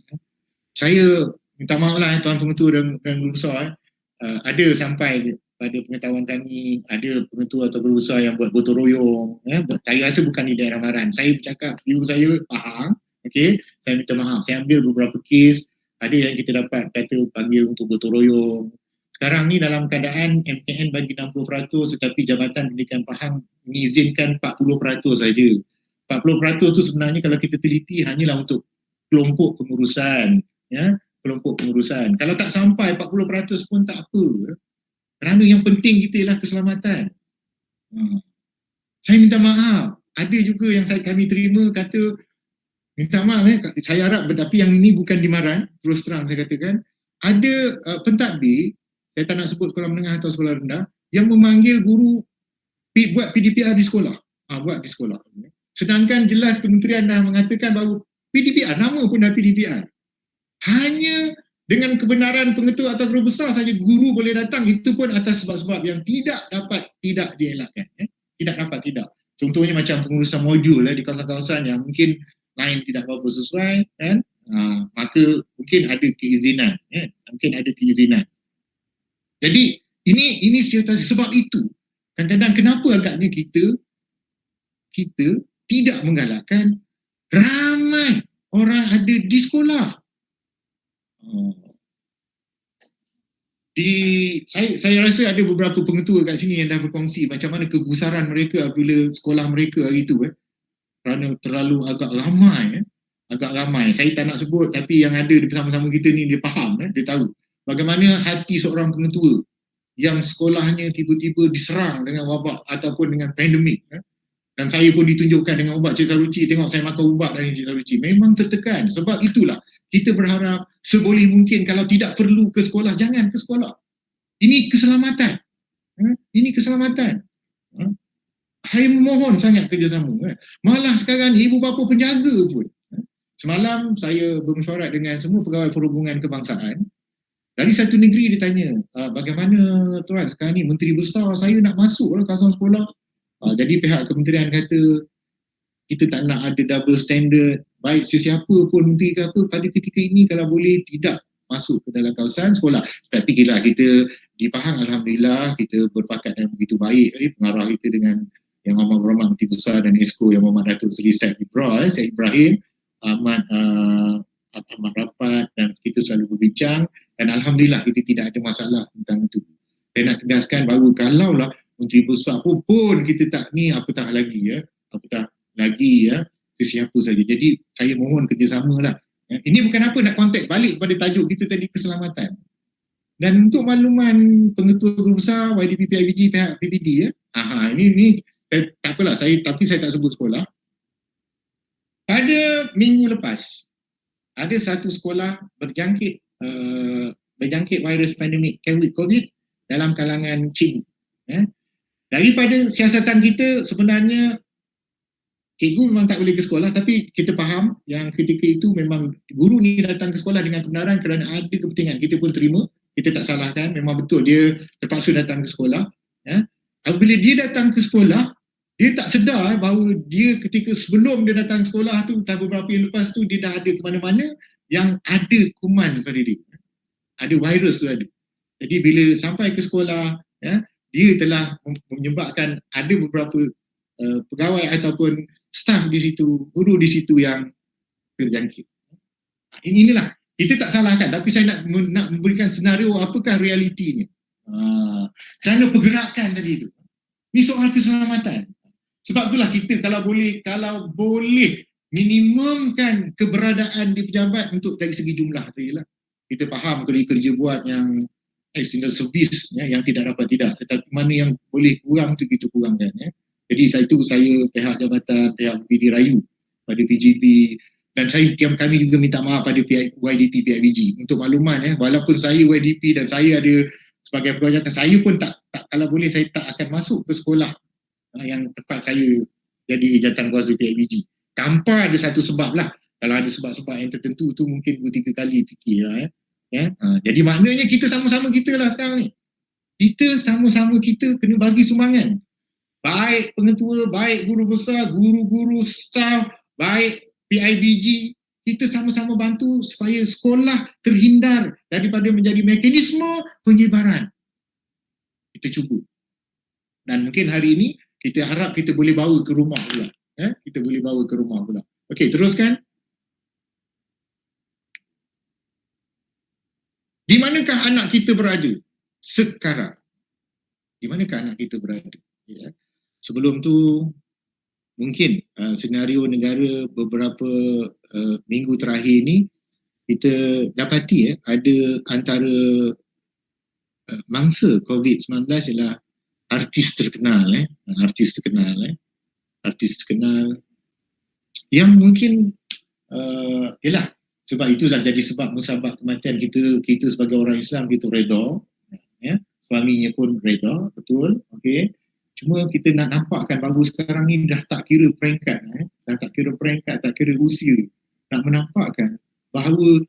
Saya minta maaf lah tuan pengetua dan guru besar, ada sampai pada pengetahuan kami, ada pengetua atau guru besar yang buat gotong royong. Saya rasa bukan di daerah Maran. Saya bercakap, ibu saya faham, okay? Saya minta maaf. Saya ambil beberapa kes, ada yang kita dapat kata panggil untuk gotong royong. Sekarang ni dalam keadaan MKN bagi 60%, tetapi Jabatan Pendidikan Pahang mengizinkan 40% saja. 40% tu sebenarnya kalau kita teliti hanyalah untuk kelompok pengurusan. Kelompok pengurusan. Kalau tak sampai 40% pun tak apa. Kerana yang penting kita ialah keselamatan. Saya minta maaf. Ada juga yang kami terima kata, minta maaf saya harap, tapi yang ini bukan di Maran, terus terang saya katakan, ada pentadbir, saya tak nak sebut sekolah menengah atau sekolah rendah, yang memanggil guru buat PDPR di sekolah. Buat di sekolah. Sedangkan jelas kementerian dah mengatakan bahawa PDPR, nama pun dah PDPR. Hanya dengan kebenaran pengetua atau guru besar saja guru boleh datang, itu pun atas sebab-sebab yang tidak dapat tidak dielakkan. Tidak dapat tidak. Contohnya macam pengurusan modul di kawasan-kawasan yang mungkin lain tidak berapa sesuai, kan? Maka mungkin ada keizinan. Mungkin ada keizinan. Jadi ini situasi. Sebab itu kadang-kadang kenapa agaknya kita tidak menggalakkan ramai orang ada di sekolah. Saya rasa ada beberapa pengetua kat sini yang dah berkongsi macam mana kegusaran mereka apabila sekolah mereka hari itu kerana terlalu agak ramai. Saya tak nak sebut, tapi yang ada bersama-sama kita ni dia faham, dia tahu bagaimana hati seorang pengetua yang sekolahnya tiba-tiba diserang dengan wabak ataupun dengan pandemik. Dan saya pun ditunjukkan dengan ubat Cik Saruci, tengok saya makan ubat dari Cik Saruci. Memang tertekan. Sebab itulah kita berharap seboleh mungkin kalau tidak perlu ke sekolah, jangan ke sekolah. Ini keselamatan. Ini keselamatan. Saya memohon sangat kerjasama. Malah sekarang ibu bapa penjaga pun. Semalam saya bermesyuarat dengan semua pegawai perhubungan kebangsaan. Dari satu negeri dia tanya, bagaimana tuan sekarang ni menteri besar saya nak masuk kawasan sekolah. Jadi pihak kementerian kata kita tak nak ada double standard, baik sesiapa pun menteri ke apa, pada ketika ini kalau boleh tidak masuk ke dalam kawasan sekolah. Tapi kita di Pahang, alhamdulillah kita berpakat dan begitu baik pengarah kita dengan yang amat berhormat Menteri Besar dan Esko yang Muhammad Datuk Seri Syed Ibrahim amat rapat, dan kita selalu berbincang, dan alhamdulillah kita tidak ada masalah tentang itu. Saya nak tegaskan bahawa kalaulah Menteri Besar pun kita tak ni apatah lagi sesiapa saja. Jadi saya mohon kerjasamalah. Ini bukan apa, nak kontak balik pada tajuk kita tadi, keselamatan. Dan untuk makluman pengetua guru besar YDP PIBG pihak PPD ini tak apalah tapi saya tak sebut sekolah. Pada minggu lepas ada satu sekolah berjangkit virus pandemik COVID dalam kalangan cikgu. Daripada siasatan kita sebenarnya cikgu memang tak boleh ke sekolah, tapi kita faham yang ketika itu memang guru ni datang ke sekolah dengan kebenaran kerana ada kepentingan. Kita pun terima, kita tak salahkan, memang betul dia terpaksa datang ke sekolah. Apabila dia datang ke sekolah, dia tak sedar bahawa dia ketika sebelum dia datang ke sekolah tu, entah beberapa yang lepas tu, dia dah ada ke mana-mana yang ada kuman pada dia. Ada virus tu ada. Jadi bila sampai ke sekolah, dia telah menyebabkan ada beberapa pegawai ataupun staf di situ, guru di situ yang terjangkit. Inilah, kita tak salahkan, tapi saya nak memberikan senario apakah realitinya. Kerana pergerakan tadi itu. Ini soal keselamatan. Sebab itulah kita kalau boleh minimumkan keberadaan di pejabat untuk dari segi jumlah tadi lah. kita faham kerja buat yang external service yang tidak dapat tidak, tetapi mana yang boleh kurang tu kita kurangkan. Jadi saya pihak jabatan, pihak PD Rayu pada PGP, dan kami juga minta maaf pada YDP PIBG. Untuk makluman, walaupun saya YDP dan saya ada sebagai pegawai jabatan, saya pun tak kalau boleh saya tak akan masuk ke sekolah yang tempat saya jadi jabatan kuasa PIBG tanpa ada satu sebab lah. Kalau ada sebab-sebab yang tertentu tu mungkin 2-3 kali fikir lah. Jadi maknanya kita sama-sama kita lah sekarang ni. Kita sama-sama kita kena bagi sumbangan. Baik pengetua, baik guru besar, guru-guru, staff, baik PIBG, kita sama-sama bantu supaya sekolah terhindar daripada menjadi mekanisme penyebaran. Kita cuba. Dan mungkin hari ini kita harap kita boleh bawa ke rumah pula. Kita boleh bawa ke rumah pula. Okey, teruskan. Di manakah anak kita berada sekarang? Di manakah anak kita berada? Ya. Sebelum tu, mungkin senario negara beberapa minggu terakhir ni, kita dapati ada antara mangsa COVID-19 ialah artis terkenal. Artis terkenal yang mungkin ialah sebab itu dah jadi sebab musabab kematian kita sebagai orang Islam, kita reda, suaminya pun reda, betul, okey. Cuma kita nak nampakkan bahawa sekarang ni dah tak kira peringkat, tak kira usia, nak menampakkan bahawa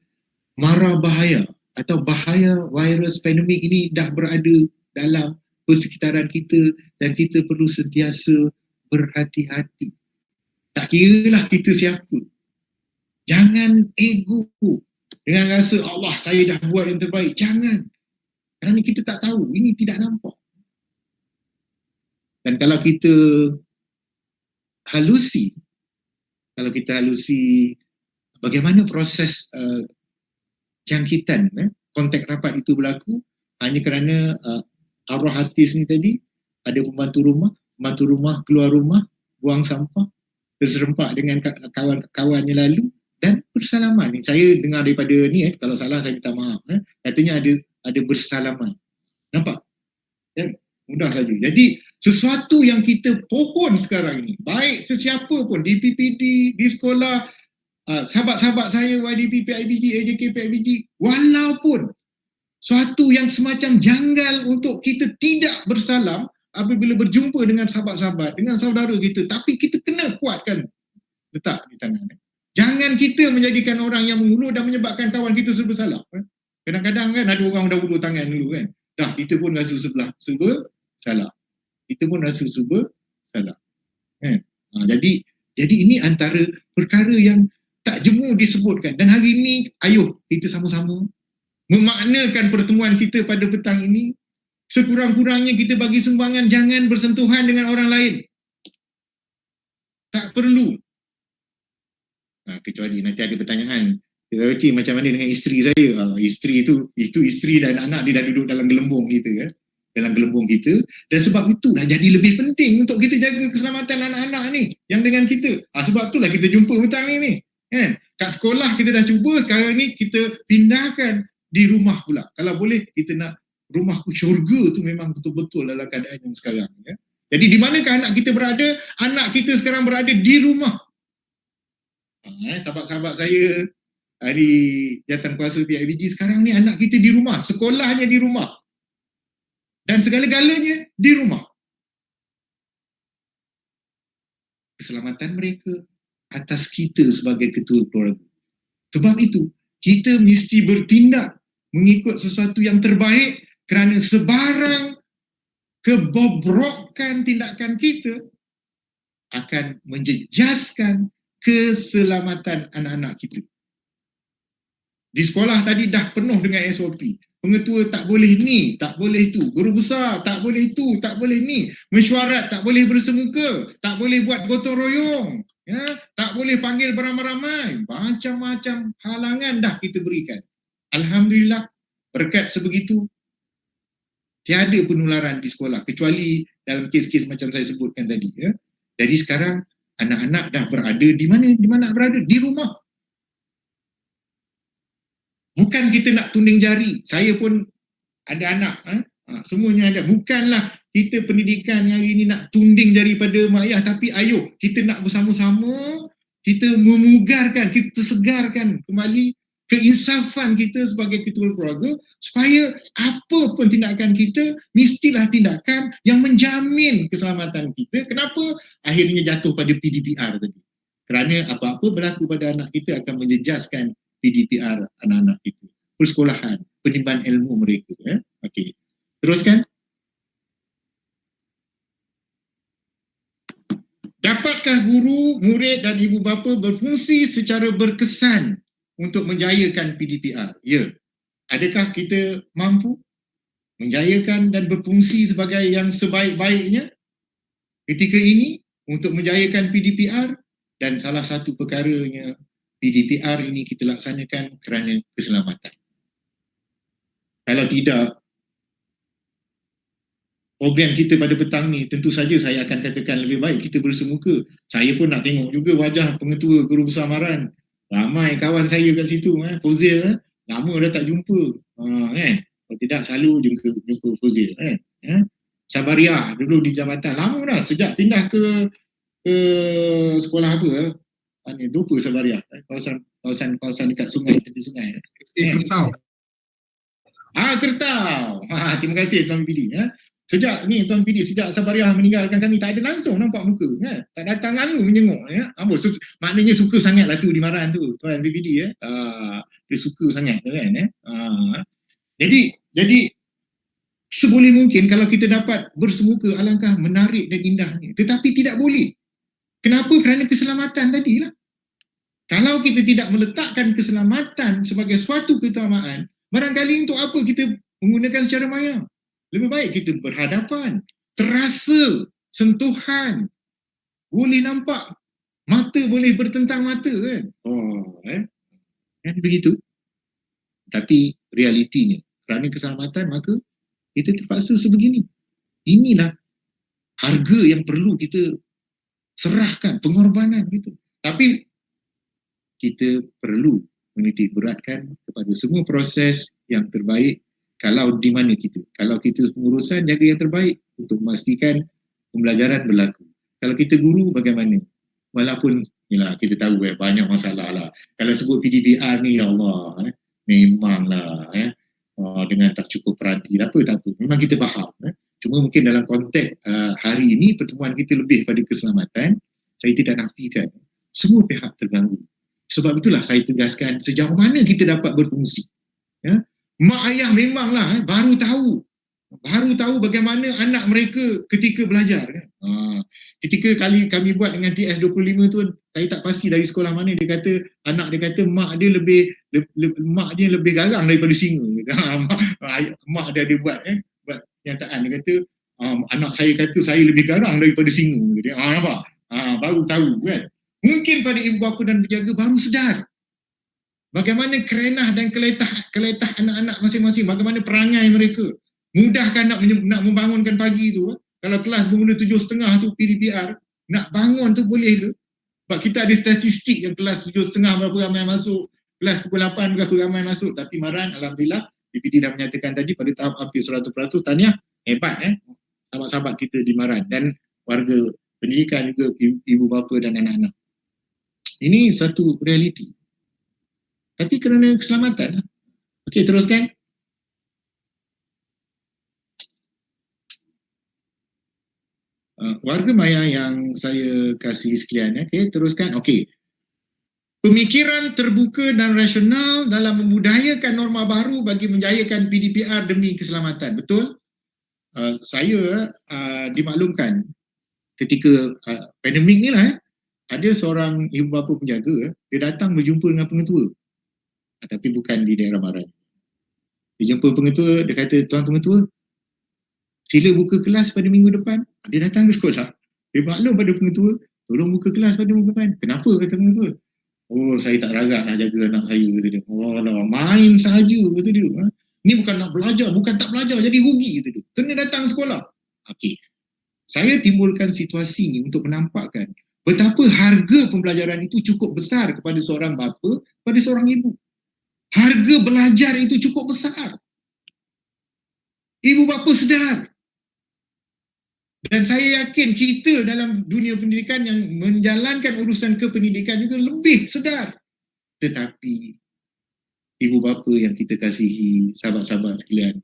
mara bahaya atau bahaya virus pandemik ini dah berada dalam persekitaran kita dan kita perlu sentiasa berhati-hati. Tak kiralah kita siapa. Jangan ego dengan rasa Allah saya dah buat yang terbaik. Jangan. Kerana kita tak tahu. Ini tidak nampak. Dan kalau kita halusi bagaimana proses jangkitan, kontak rapat itu berlaku hanya kerana arwah artis ni tadi ada pembantu rumah keluar rumah, buang sampah, terserempak dengan kawan-kawannya lalu dan bersalaman. Saya dengar daripada ni, kalau salah saya minta maaf. Katanya ada bersalaman. Nampak? Mudah saja. Jadi sesuatu yang kita pohon sekarang ini, baik sesiapa pun di PPD, di sekolah, sahabat-sahabat saya YDP PIBG, AJK PIBG, walaupun suatu yang semacam janggal untuk kita tidak bersalam apabila berjumpa dengan sahabat-sahabat, dengan saudara kita, tapi kita kena kuatkan letak di tangan. Jangan kita menjadikan orang yang mengeluh dan menyebabkan kawan kita serba salah. Kadang-kadang kan ada orang dah ulur tangan dulu kan. Dah kita pun rasa serba salah. Kita pun rasa serba salah. Jadi ini antara perkara yang tak jemu disebutkan. Dan hari ini, ayo kita sama-sama memaknakan pertemuan kita pada petang ini. Sekurang-kurangnya kita bagi sumbangan, jangan bersentuhan dengan orang lain. Tak perlu. Kecuali nanti ada pertanyaan, Cik, macam mana dengan isteri saya? Isteri itu isteri dan anak dia dah duduk dalam gelembung kita kan? Dalam gelembung kita, dan sebab itulah jadi lebih penting untuk kita jaga keselamatan anak-anak ni yang dengan kita. Sebab itulah kita jumpa hutang ni kan? Kat sekolah kita dah cuba, sekarang ni kita pindahkan di rumah pula. Kalau boleh kita nak rumahku syurga tu memang betul-betul dalam keadaan yang sekarang ya? Jadi di manakah anak kita berada? Anak kita sekarang berada di rumah. Sahabat-sahabat saya di jawatan kuasa PIBG sekarang ni anak kita di rumah, sekolahnya di rumah dan segala-galanya di rumah. Keselamatan mereka atas kita sebagai ketua keluarga. Sebab itu kita mesti bertindak mengikut sesuatu yang terbaik, kerana sebarang kebobrokan tindakan kita akan menjejaskan keselamatan anak-anak kita. Di sekolah tadi dah penuh dengan SOP. Pengetua tak boleh ni, tak boleh tu. Guru besar tak boleh tu, tak boleh ni. Mesyuarat tak boleh bersemuka, tak boleh buat gotong royong, ya, tak boleh panggil beramai-ramai. Macam-macam halangan dah kita berikan. Alhamdulillah, berkat sebegitu tiada penularan di sekolah, kecuali dalam kes-kes macam saya sebutkan tadi ya. Jadi sekarang anak-anak dah berada di mana berada? Di rumah. Bukan bukan kita nak tunding jari. Saya pun ada anak, semuanya ada. Bukanlah kita pendidikan yang ini nak tunding jari pada mak ayah, tapi ayo kita nak bersama-sama, kita memugarkan, kita segarkan kembali keinsafan kita sebagai ketua keluarga, supaya apa pun tindakan kita mestilah tindakan yang menjamin keselamatan kita. Kenapa akhirnya jatuh pada PDPR tadi? Kerana apa-apa berlaku pada anak kita akan menjejaskan PDPR anak-anak kita, persekolahan, penimban ilmu mereka. Okey, teruskan. Dapatkah guru, murid dan ibu bapa berfungsi secara berkesan untuk menjayakan PDPR? Ya. Adakah kita mampu menjayakan dan berfungsi sebagai yang sebaik-baiknya ketika ini untuk menjayakan PDPR? Dan salah satu perkaranya, PDPR ini kita laksanakan kerana keselamatan. Kalau tidak, program kita pada petang ni tentu saja saya akan katakan lebih baik kita bersemuka. Saya pun nak tengok juga wajah pengetua Guru Besar Amaran. Ramai kawan saya kat situ, Fozil, lama dah tak jumpa, kan? Kalau tidak selalu jumpa Fozil, Sabariah dulu di jabatan, lama dah sejak pindah ke sekolah apa? Lupa Sabariah, kawasan dekat sungai, tepi sungai. Kertau. Kertau. Terima kasih Tuan Pidi. Sejak ni Tuan PD, sejak Sabariah meninggalkan kami, tak ada langsung nampak muka, tak datang lalu menyengok, maknanya suka sangat lah tu di Maran tu Tuan PD, dia suka sangat kan. Jadi seboleh mungkin kalau kita dapat bersemuka, alangkah menarik dan indahnya. Tetapi tidak boleh. Kenapa? Kerana keselamatan tadilah. Kalau kita tidak meletakkan keselamatan sebagai suatu keutamaan, barangkali untuk apa kita menggunakan secara maya? Lebih baik kita berhadapan, terasa sentuhan, boleh nampak, mata boleh bertentang mata, kan? Kan begitu. Tapi realitinya, kerana keselamatan, maka kita terpaksa sebegini. Inilah harga yang perlu kita serahkan, pengorbanan gitu. Tapi kita perlu menitik beratkan kepada semua proses yang terbaik. Kalau di mana kita, kalau kita pengurusan, jaga yang terbaik untuk memastikan pembelajaran berlaku. Kalau kita guru, bagaimana? Walaupun yalah, kita tahu banyak masalah lah. Kalau sebut PDPR ni, ya Allah, memanglah dengan tak cukup peranti, tak apa. Memang kita faham. Cuma mungkin dalam konteks hari ini, pertemuan kita lebih pada keselamatan. Saya tidak nafikan semua pihak terganggu. Sebab itulah saya tegaskan sejauh mana kita dapat berfungsi. Mak ayah memanglah baru tahu bagaimana anak mereka ketika belajar. Ketika kami buat dengan TS25 tu, saya tak pasti dari sekolah mana, dia kata anak dia kata mak dia lebih garang daripada singa. Mak dia ada buat kenyataan, dia kata anak saya kata saya lebih garang daripada singa. Nampak? Baru tahu kan. Mungkin pada ibu bapa dan penjaga baru sedar bagaimana kerenah dan keletah anak-anak masing-masing, bagaimana perangai mereka. Mudahkan nak membangunkan pagi tu. Kalau kelas bermula 7.30 tu PDPR, nak bangun tu boleh ke? Sebab kita ada statistik yang kelas 7.30 berapa ramai masuk, kelas pukul 8 berapa ramai masuk. Tapi Maran, alhamdulillah, DPD dah menyatakan tadi pada tahap hampir 100%. Tahniah, hebat sahabat-sahabat kita di Maran dan warga pendidikan juga, ibu bapa dan anak-anak. Ini satu realiti. Tapi kerana keselamatan. Okey, teruskan. Warga maya yang saya kasih sekalian. Okey, teruskan. Okey. Pemikiran terbuka dan rasional dalam membudayakan norma baru bagi menjayakan PDPR demi keselamatan. Betul? Saya dimaklumkan ketika pandemik ni lah, ada seorang ibu bapa penjaga, dia datang berjumpa dengan pengetua. Tapi bukan di daerah Maran. Dia jumpa pengetua, dia kata, Tuan Pengetua, sila buka kelas pada minggu depan. Dia datang ke sekolah. Dia maklum pada pengetua, tolong buka kelas pada minggu depan. Kenapa, kata pengetua? Oh, saya tak ragat nak jaga anak saya, kata dia. Oh, main sahaja, kata dia. Ni bukan nak belajar, bukan tak belajar, jadi rugi, kata dia. Kena datang sekolah. Okey. Saya timbulkan situasi ni untuk menampakkan betapa harga pembelajaran itu cukup besar kepada seorang bapa, pada seorang ibu. Harga belajar itu cukup besar. Ibu bapa sedar. Dan saya yakin kita dalam dunia pendidikan yang menjalankan urusan kependidikan juga lebih sedar. Tetapi ibu bapa yang kita kasihi, sahabat-sahabat sekalian,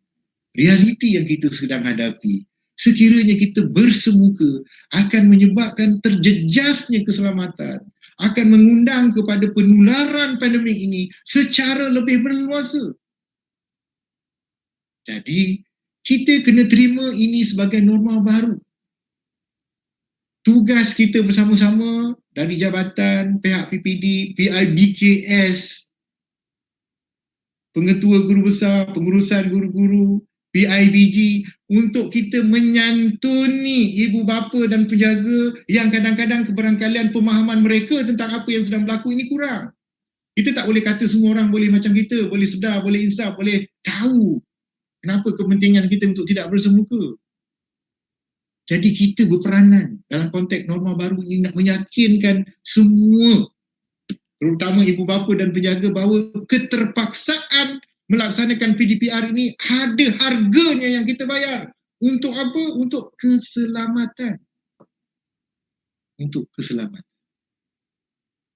realiti yang kita sedang hadapi, sekiranya kita bersemuka, akan menyebabkan terjejasnya keselamatan, akan mengundang kepada penularan pandemik ini secara lebih berleluasa. Jadi, kita kena terima ini sebagai norma baru. Tugas kita bersama-sama dari jabatan, pihak PPD, PIBKS, pengetua guru besar, pengurusan guru-guru, PIBG, untuk kita menyantuni ibu bapa dan penjaga yang kadang-kadang kebarangkalian pemahaman mereka tentang apa yang sedang berlaku ini kurang. Kita tak boleh kata semua orang boleh macam kita, boleh sedar, boleh insaf, boleh tahu kenapa kepentingan kita untuk tidak bersemuka. Jadi kita berperanan dalam konteks norma baru ini nak meyakinkan semua, terutama ibu bapa dan penjaga, bahawa keterpaksaan melaksanakan PDPR ini ada harganya yang kita bayar. Untuk apa? Untuk keselamatan. Untuk keselamatan.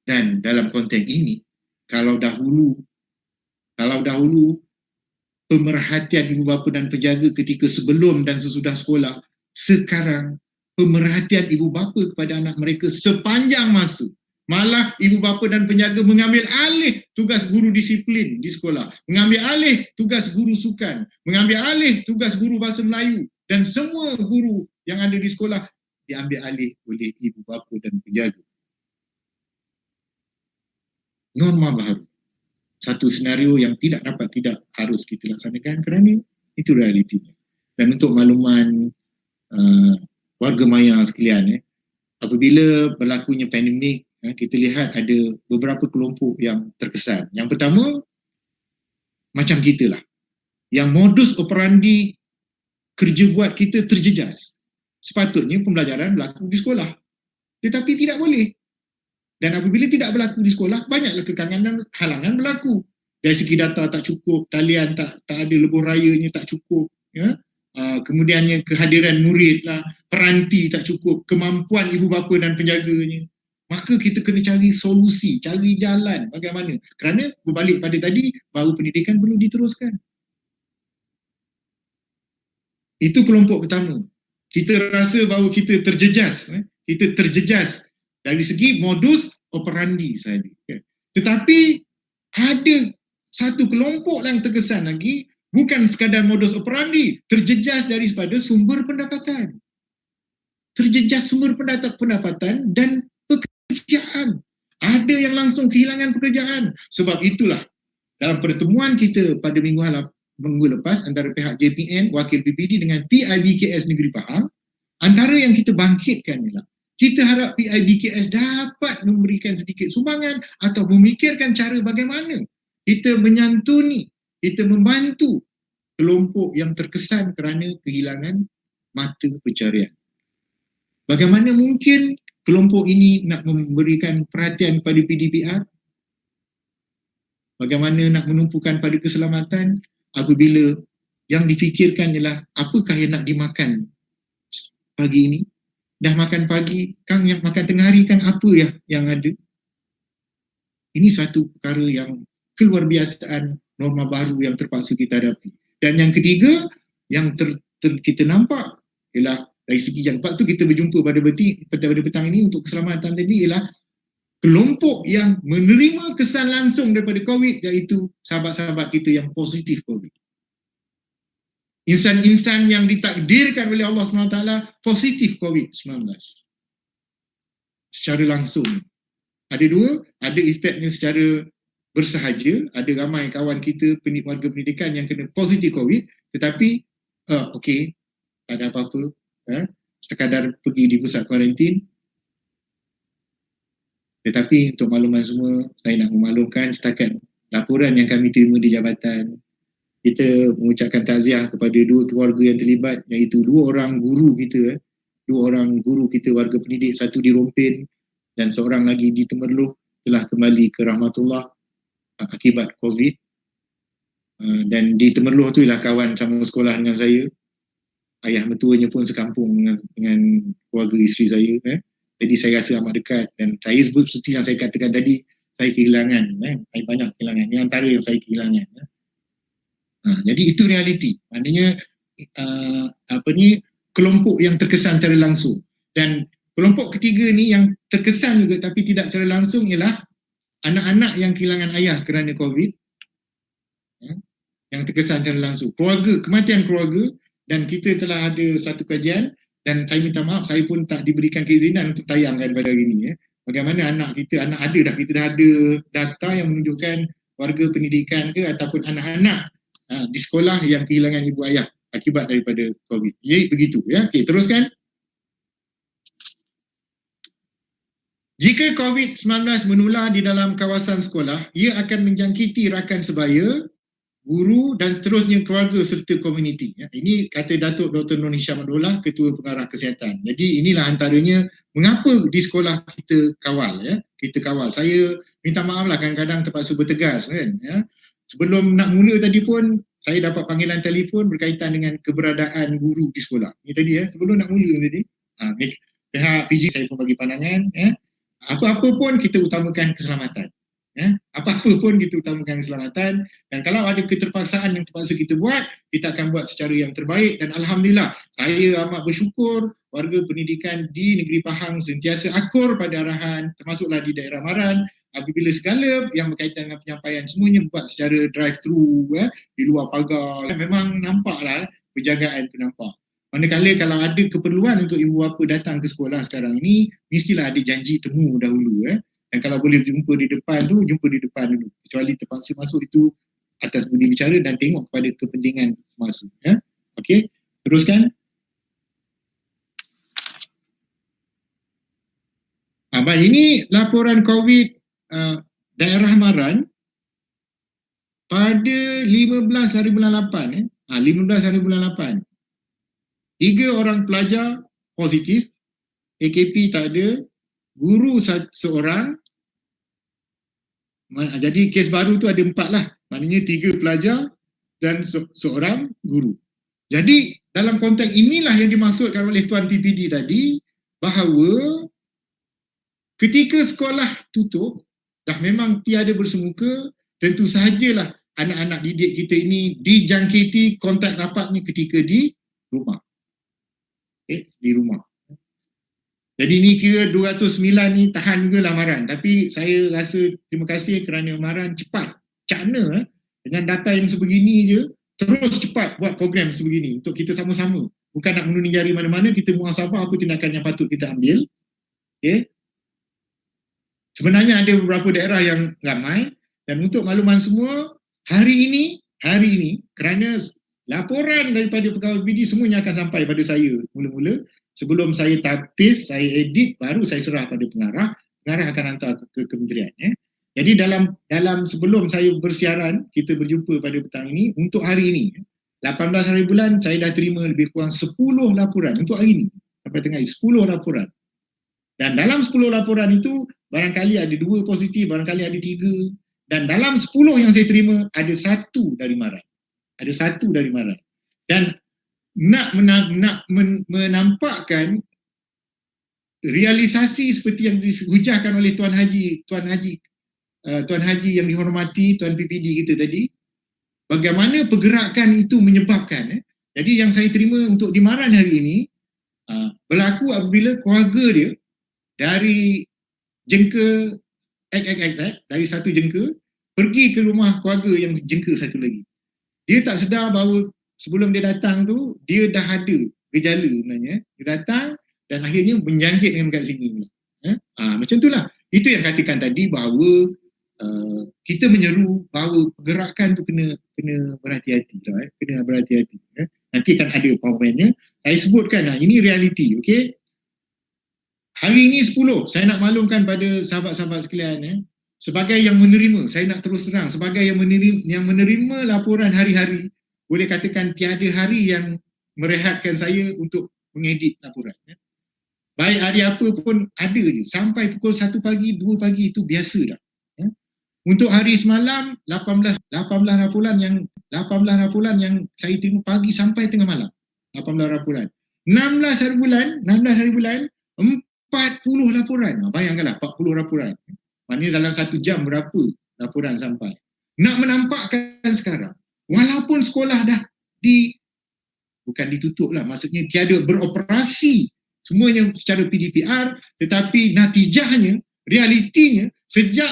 Dan dalam konteks ini, kalau dahulu pemerhatian ibu bapa dan penjaga ketika sebelum dan sesudah sekolah, sekarang pemerhatian ibu bapa kepada anak mereka sepanjang masa. Malah ibu bapa dan penjaga mengambil alih tugas guru disiplin di sekolah, mengambil alih tugas guru sukan, mengambil alih tugas guru bahasa Melayu, dan semua guru yang ada di sekolah diambil alih oleh ibu bapa dan penjaga. Norma baru. Satu senario yang tidak harus kita laksanakan kerana itu realitinya. Dan untuk makluman warga maya sekalian, apabila berlakunya pandemik, kita lihat ada beberapa kelompok yang terkesan. Yang pertama, macam kita lah, yang modus operandi kerja buat kita terjejas. Sepatutnya pembelajaran berlaku di sekolah, tetapi tidak boleh. Dan apabila tidak berlaku di sekolah, banyaklah kekangan dan halangan berlaku. Dari segi data tak cukup, talian tak ada, lebuh rayanya tak cukup, kemudiannya kehadiran murid lah, peranti tak cukup, kemampuan ibu bapa dan penjaganya. Maka kita kena cari solusi, cari jalan bagaimana. Kerana berbalik pada tadi, bahawa pendidikan perlu diteruskan. Itu kelompok pertama. Kita rasa bahawa kita terjejas. Kita terjejas dari segi modus operandi saja. Tetapi ada satu kelompok yang terkesan lagi, bukan sekadar modus operandi, terjejas daripada sumber pendapatan. Terjejas sumber pendapatan dan pekerjaan. Ada yang langsung kehilangan pekerjaan. Sebab itulah dalam pertemuan kita pada minggu lepas antara pihak JPN, wakil PPD dengan PIBKS Negeri Pahang, antara yang kita bangkitkan ialah kita harap PIBKS dapat memberikan sedikit sumbangan atau memikirkan cara bagaimana kita menyantuni, kita membantu kelompok yang terkesan kerana kehilangan mata pencarian. Bagaimana mungkin kelompok ini nak memberikan perhatian pada PDPR? Bagaimana nak menumpukan pada keselamatan apabila yang difikirkan ialah apakah yang nak dimakan pagi ini? Dah makan pagi, Kang yang makan tengah hari kan apa yang ada? Ini satu perkara yang keluar biasaan, norma baru yang terpaksa kita hadapi. Dan yang ketiga, yang kita nampak ialah dari segi yang tu kita berjumpa pada petang ini untuk keselamatan tadi ialah kelompok yang menerima kesan langsung daripada COVID, iaitu sahabat-sahabat kita yang positif COVID. Insan-insan yang ditakdirkan oleh Allah SWT positif COVID-19 secara langsung. Ada dua, ada efeknya secara bersahaja, ada ramai kawan kita, warga pendidikan yang kena positif COVID, tetapi okey, tak ada apa-apa, sekadar pergi di pusat kuarantin. Tetapi untuk makluman semua, saya nak memaklumkan setakat laporan yang kami terima di jabatan, kita mengucapkan takziah kepada dua keluarga yang terlibat, iaitu dua orang guru kita warga pendidik, satu di Rompin dan seorang lagi di Temerloh telah kembali ke rahmatullah akibat COVID. Dan di Temerloh tu ialah kawan sama sekolah dengan saya. Ayah mertuanya pun sekampung dengan keluarga isteri saya. Jadi saya rasa amat dekat, dan saya sebut seperti yang saya katakan tadi, saya kehilangan, saya banyak kehilangan. Ini antara yang saya kehilangan. Jadi itu realiti. Maknanya kelompok yang terkesan secara langsung. Dan kelompok ketiga ni yang terkesan juga tapi tidak secara langsung ialah anak-anak yang kehilangan ayah kerana COVID. Yang terkesan secara langsung. Keluarga, kematian keluarga, dan kita telah ada satu kajian, dan saya minta maaf, saya pun tak diberikan keizinan untuk tayangkan pada hari ini. Bagaimana kita kita dah ada data yang menunjukkan warga pendidikan ke ataupun anak-anak di sekolah yang kehilangan ibu ayah akibat daripada COVID. Jadi begitu ya. Okey, teruskan. Jika COVID-19 menular di dalam kawasan sekolah, ia akan menjangkiti rakan sebaya, guru dan seterusnya keluarga serta komuniti. Ini kata Datuk Dr. Nur Hisham Abdullah, Ketua Pengarah Kesihatan. Jadi inilah antaranya mengapa di sekolah kita kawal. Kita kawal. Saya minta maaf lah kadang-kadang terpaksa bertegas kan. Sebelum nak mula tadi pun saya dapat panggilan telefon berkaitan dengan keberadaan guru di sekolah. Ini tadi sebelum nak mula tadi. Pihak PG saya pun bagi pandangan. Apa-apa pun kita utamakan keselamatan. Apa-apa pun kita utamakan keselamatan, dan kalau ada keterpaksaan yang terpaksa kita buat, kita akan buat secara yang terbaik. Dan Alhamdulillah, saya amat bersyukur warga pendidikan di negeri Pahang sentiasa akur pada arahan, termasuklah di daerah Maran, apabila segala yang berkaitan dengan penyampaian semuanya buat secara drive-thru di luar pagar. Memang nampaklah penjagaan itu nampak. Manakala kalau ada keperluan untuk ibu bapa datang ke sekolah sekarang ini, mestilah ada janji temu dahulu. Dan kalau boleh jumpa di depan tu, jumpa di depan dulu. Kecuali terpaksa masuk itu atas budi bicara dan tengok kepada kepentingan masa. Okey, teruskan. Baik, ini laporan COVID daerah Maran pada 15 hari bulan 8. 15 hari bulan 8. 3 orang pelajar positif, AKP tak ada, guru seorang. Jadi kes baru tu ada 4 lah. Maknanya 3 pelajar dan seorang guru. Jadi dalam konteks inilah yang dimaksudkan oleh Tuan PPD tadi, bahawa ketika sekolah tutup, dah memang tiada bersemuka, tentu sahajalah anak-anak didik kita ini dijangkiti kontak rapatnya ketika di rumah. Di rumah. Jadi ni kira 209 ni tahan juga lah Maran. Tapi saya rasa terima kasih kerana Maran cepat. Cakna dengan data yang sebegini je, terus cepat buat program sebegini untuk kita sama-sama. Bukan nak menuding jari mana-mana, kita muhasabah apa tindakan yang patut kita ambil. Okay. Sebenarnya ada beberapa daerah yang ramai, dan untuk makluman semua, hari ini kerana laporan daripada pegawai PD semuanya akan sampai pada saya mula-mula. Sebelum saya tapis, saya edit, baru saya serah pada pengarah. Pengarah akan hantar ke kementerian. Jadi dalam sebelum saya bersiaran, kita berjumpa pada petang ini, untuk hari ini, 18 hari bulan, saya dah terima lebih kurang 10 laporan untuk hari ini. Sampai tengah ini, 10 laporan. Dan dalam 10 laporan itu, barangkali ada 2 positif, barangkali ada 3. Dan dalam 10 yang saya terima, ada 1 dari Maran. Ada 1 dari Maran. Dan nak menampakkan realisasi seperti yang dihujahkan oleh Tuan Haji yang dihormati, Tuan PPD kita tadi, bagaimana pergerakan itu menyebabkan. Jadi yang saya terima untuk di Maran hari ini berlaku apabila keluarga dia dari jengka dari satu jengka pergi ke rumah keluarga yang jengka satu lagi. Dia tak sedar bahawa sebelum dia datang tu, dia dah ada gejala sebenarnya. Dia datang dan akhirnya menjangkit dengan kat sini. Macam itulah. Itu yang katakan tadi bahawa kita menyeru bahawa pergerakan tu kena berhati-hati. Kena berhati-hati. Nanti akan ada powerpointnya. Saya sebutkan, ini realiti. Okay? Hari ini 10, saya nak maklumkan pada sahabat-sahabat sekalian, sebagai yang menerima, saya nak terus terang, sebagai yang menerima laporan hari-hari, boleh katakan tiada hari yang merehatkan saya untuk mengedit laporan. Baik hari apa pun ada je. Sampai pukul 1 pagi, 2 pagi itu biasa dah. Untuk hari semalam, 18 laporan yang 18 laporan yang saya terima pagi sampai tengah malam. 18 laporan. 16 hari bulan, 40 laporan. Bayangkanlah 40 laporan. Maknanya dalam 1 jam berapa laporan sampai. Nak menampakkan sekarang, walaupun sekolah dah bukan ditutup lah, maksudnya tiada beroperasi semuanya secara PDPR, tetapi natijahnya, realitinya, sejak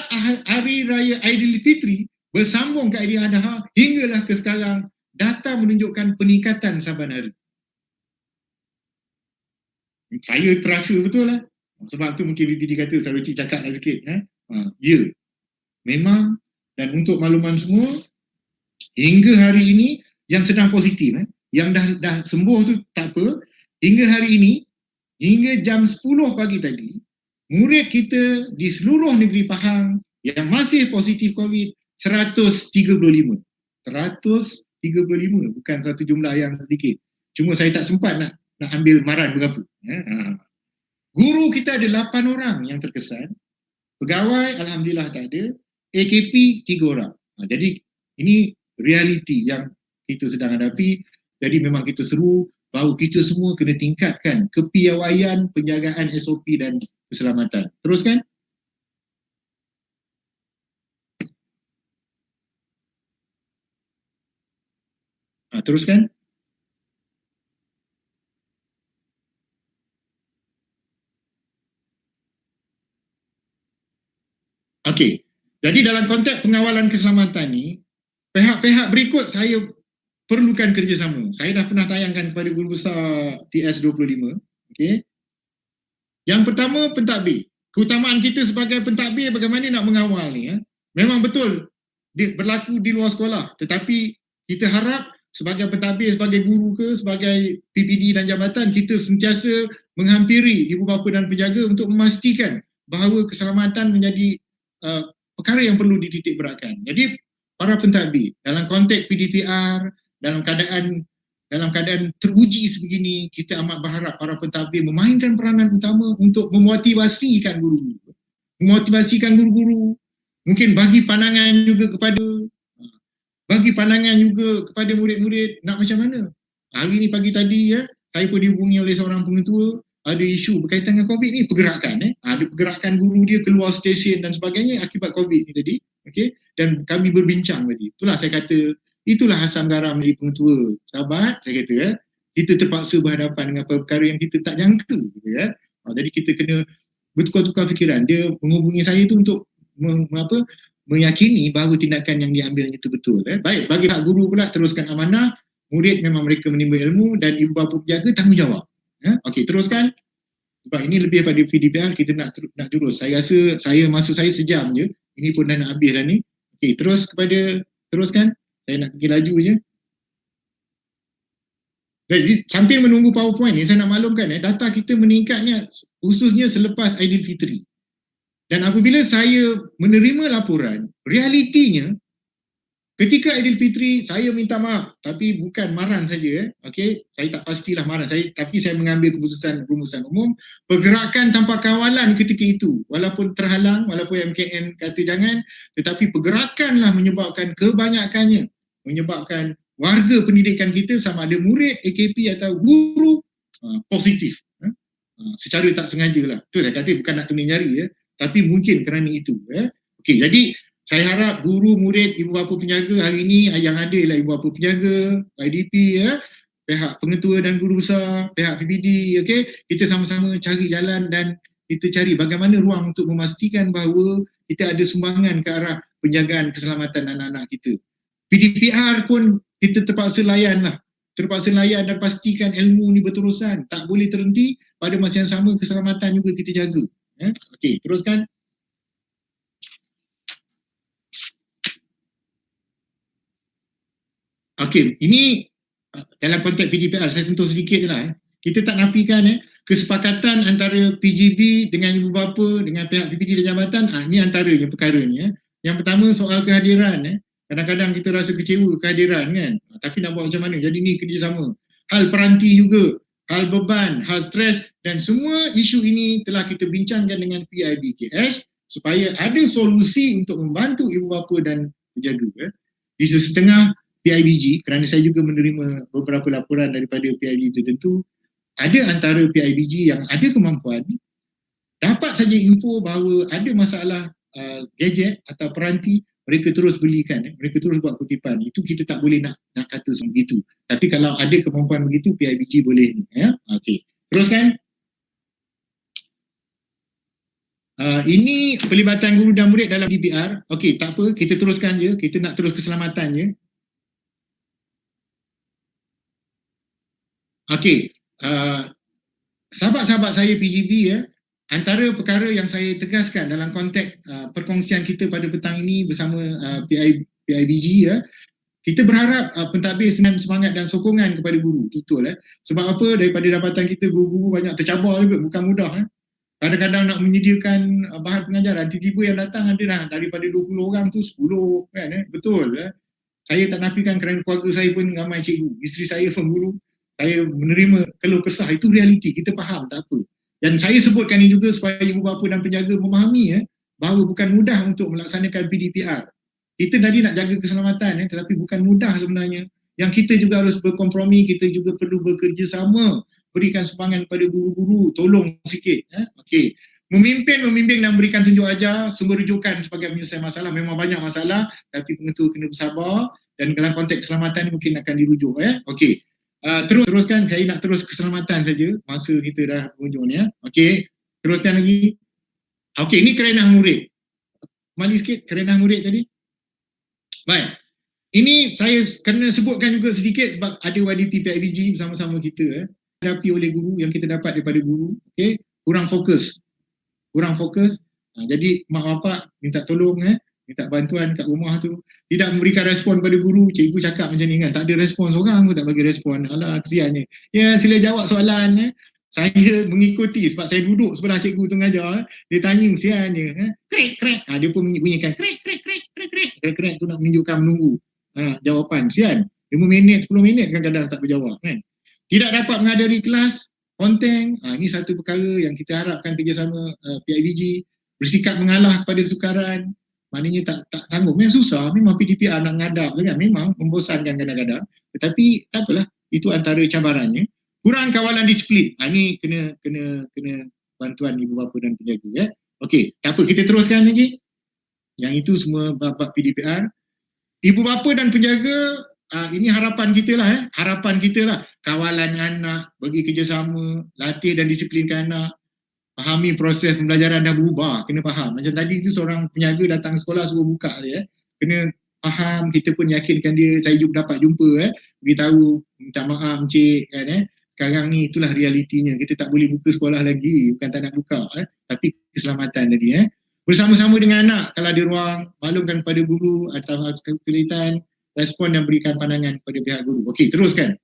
Hari Raya Aidilfitri bersambung ke Aidil Adha hinggalah ke sekarang, data menunjukkan peningkatan saban hari. Saya terasa betul lah. Sebab tu mungkin BPD kata, Saruci cakap lah sikit. Ya, memang. Dan untuk makluman semua, hingga hari ini yang sedang positif, yang dah sembuh tu tak apa, hingga hari ini, hingga jam 10 pagi tadi, murid kita di seluruh negeri Pahang yang masih positif COVID 135. 135, bukan satu jumlah yang sedikit. Cuma saya tak sempat nak ambil maran berapa. Guru kita ada 8 orang yang terkesan, pegawai alhamdulillah tak ada, AKP 3 orang. Jadi ini realiti yang kita sedang hadapi. Jadi memang kita seru bahawa kita semua kena tingkatkan kepiawaian penjagaan SOP dan keselamatan. Teruskan. Teruskan. Okey. Jadi dalam konteks pengawalan keselamatan ni, pihak-pihak berikut saya perlukan kerjasama. Saya dah pernah tayangkan kepada Guru Besar TS25. Okey. Yang pertama, pentadbir. Keutamaan kita sebagai pentadbir bagaimana nak mengawal ni. Memang betul berlaku di luar sekolah, tetapi kita harap sebagai pentadbir, sebagai guru ke, sebagai PPD dan jabatan, kita sentiasa menghampiri ibu bapa dan penjaga untuk memastikan bahawa keselamatan menjadi perkara yang perlu dititik beratkan. Jadi para pentadbir dalam konteks PDPR, dalam keadaan teruji sebegini, kita amat berharap para pentadbir memainkan peranan utama untuk memotivasikan guru-guru. Mungkin bagi pandangan juga kepada murid-murid nak macam mana. Hari ni pagi tadi saya pun dihubungi oleh seorang pengetua, ada isu berkaitan dengan COVID ni, pergerakan ada pergerakan guru dia keluar stesen dan sebagainya akibat COVID ni tadi. Okey, dan kami berbincang tadi. Itulah saya kata, itulah asam garam dari pengetua. Sahabat, saya kata kita terpaksa berhadapan dengan perkara yang kita tak jangka gitu. Jadi kita kena bertukar-tukar fikiran. Dia menghubungi saya tu untuk meyakini bahawa tindakan yang diambilnya itu betul. Baik, bagi hak guru pula teruskan amanah, murid memang mereka menimba ilmu dan ibu bapa penjaga tanggungjawab. Okey, teruskan. Sebab ini lebih pada PDPR, kita nak terus. Saya rasa masa saya sejam je. Ini pun dah nak habis dah ni. Okey, teruskan. Saya nak pergi laju je. Jadi sambil menunggu PowerPoint ni, saya nak maklumkan data kita meningkatnya khususnya selepas Aidilfitri. Dan apabila saya menerima laporan, realitinya ketika Aidilfitri saya minta maaf, tapi bukan maran saja. Okey, saya tak pastilah maran tapi saya mengambil keputusan rumusan umum, pergerakan tanpa kawalan ketika itu walaupun terhalang, walaupun MKN kata jangan, tetapi pergerakanlah menyebabkan kebanyakannya menyebabkan warga pendidikan kita sama ada murid, AKP atau guru positif. Secara tak sengaja lah. Betul lah kata bukan nak tuning jari tapi mungkin kerana itu. Okey, jadi saya harap guru, murid, ibu bapa penjaga hari ini yang ada ialah ibu bapa penjaga, IDP, pihak pengetua dan guru besar, pihak PPD, okey, kita sama-sama cari jalan dan kita cari bagaimana ruang untuk memastikan bahawa kita ada sumbangan ke arah penjagaan keselamatan anak-anak kita. PDPR pun kita terpaksa layan dan pastikan ilmu ni berterusan, tak boleh terhenti, pada masa yang sama keselamatan juga kita jaga. Okey, teruskan. Okey, ini dalam konteks PDPR, saya sentuh sedikit je lah. Kita tak nafikan kesepakatan antara PGB dengan ibu bapa, dengan pihak PPD dan jabatan, ini antaranya perkara ni. Yang pertama soal kehadiran. Kadang-kadang kita rasa kecewa kehadiran kan, tapi nak buat macam mana? Jadi ni kerjasama. Hal peranti juga, hal beban, hal stres, dan semua isu ini telah kita bincangkan dengan PIBKS supaya ada solusi untuk membantu ibu bapa dan penjaga. Di setengah PIBG, kerana saya juga menerima beberapa laporan daripada PIBG tertentu, ada antara PIBG yang ada kemampuan dapat saja info bahawa ada masalah gadget atau peranti, mereka terus belikan, mereka terus buat kutipan. Itu kita tak boleh nak kata begitu. Tapi kalau ada kemampuan begitu, PIBG boleh ni. Ya? Okey. Teruskan. Ini pelibatan guru dan murid dalam DPR. Okey, tak apa, kita teruskan je. Kita nak terus keselamatan je. Okey, sahabat-sahabat saya PGB ya, antara perkara yang saya tegaskan dalam konteks perkongsian kita pada petang ini bersama PIBG ya, kita berharap pentadbir semangat dan sokongan kepada guru, betul sebab apa, daripada dapatan kita guru-guru banyak tercabar juga, bukan mudah kadang-kadang nak menyediakan bahan pengajaran, tiba-tiba yang datang ada dah daripada 20 orang tu 10 kan, betul saya tak nafikan kerana keluarga saya pun ramai cikgu, isteri saya pun guru, saya menerima keluh kesah, itu realiti, kita faham, tak apa. Dan saya sebutkan ini juga supaya ibu bapa dan penjaga memahami bahawa bukan mudah untuk melaksanakan PDPR. Kita tadi nak jaga keselamatan tetapi bukan mudah sebenarnya. Yang kita juga harus berkompromi, kita juga perlu bekerjasama, berikan sumbangan kepada guru-guru, tolong sikit. Okey. Memimpin dan memberikan tunjuk ajar, sumber rujukan sebagai penyelesaian masalah, memang banyak masalah tapi pengetua kena bersabar dan dalam konteks keselamatan mungkin akan dirujuk. Okey. Teruskan, saya nak terus keselamatan saja, masa kita dah hujung ni. Okey, teruskan lagi. Okey, ini kerenah murid. Kembali sikit kerenah murid tadi. Baik, ini saya kena sebutkan juga sedikit sebab ada YDP PIBG bersama-sama kita hadapi oleh guru yang kita dapat daripada guru. Okey, kurang fokus. Jadi mak bapak minta tolong minta bantuan kat rumah tu, tidak memberikan respon pada guru, cikgu cakap macam ni kan, tak ada respon seorang pun tak bagi respon, alah kesiannya. Ya, sila jawab soalan. Saya mengikuti sebab saya duduk sebelah cikgu tu mengajar, dia tanya kesiannya, krek, dia pun bunyikan krek, tu nak menunjukkan menunggu jawapan, kesian, 5 minit, 10 minit kadang-kadang tak berjawab kan. Tidak dapat menghadiri kelas, konten, ini satu perkara yang kita harapkan kerjasama PIBG, bersikap mengalah kepada kesukaran, maknanya tak sanggup, memang susah, memang PDPR nak ngadap kan, memang membosankan kadang-kadang, tetapi tak apalah, itu antara cabarannya. Kurang kawalan disiplin, ini kena bantuan ibu bapa dan penjaga Okey, tak apa, kita teruskan lagi. Yang itu semua bab PDPR. Ibu bapa dan penjaga, ini harapan kita lah kawalan anak, bagi kerjasama, latih dan disiplinkan anak, fahami proses pembelajaran dah berubah, kena faham. Macam tadi tu seorang penjaga datang sekolah suruh buka dia, kena faham, kita pun yakinkan dia, saya juga dapat jumpa, beritahu, minta maaf encik kan sekarang ni itulah realitinya, kita tak boleh buka sekolah lagi, bukan tak nak buka tapi keselamatan tadi bersama-sama dengan anak, kalau ada ruang, maklumkan kepada guru atau kesulitan, respon dan berikan pandangan kepada pihak guru. Okey, teruskan.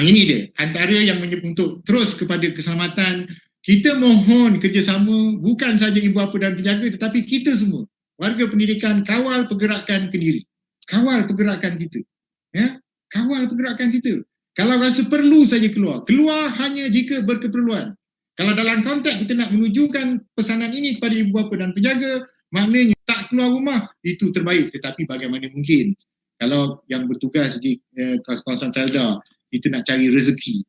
Ini dia antara yang untuk terus kepada keselamatan. Kita mohon kerjasama bukan saja ibu bapa dan penjaga tetapi kita semua warga pendidikan, kawal pergerakan Kediri, kawal pergerakan kita kawal pergerakan kita. Kalau rasa perlu saja keluar hanya jika berkeperluan. Kalau dalam konteks kita nak menunjukkan pesanan ini kepada ibu bapa dan penjaga, maknanya tak keluar rumah itu terbaik, tetapi bagaimana mungkin kalau yang bertugas di kawasan Telda kita nak cari rezeki,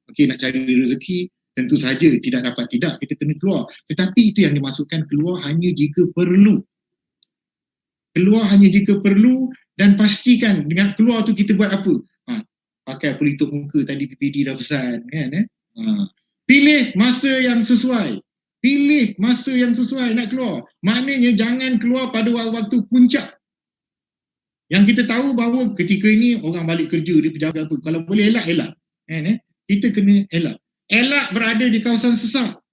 okey, nak cari rezeki, tentu saja tidak dapat tidak, kita kena keluar. Tetapi itu yang dimaksudkan keluar hanya jika perlu. Keluar hanya jika perlu dan pastikan dengan keluar tu kita buat apa? Pakai pelitup muka tadi PPD dah pesan kan. Pilih masa yang sesuai. Pilih masa yang sesuai nak keluar. Maknanya jangan keluar pada waktu puncak. Yang kita tahu bahawa ketika ini orang balik kerja, dia pejabat apa, kalau boleh elak. Kita kena elak. Elak berada di kawasan sesak.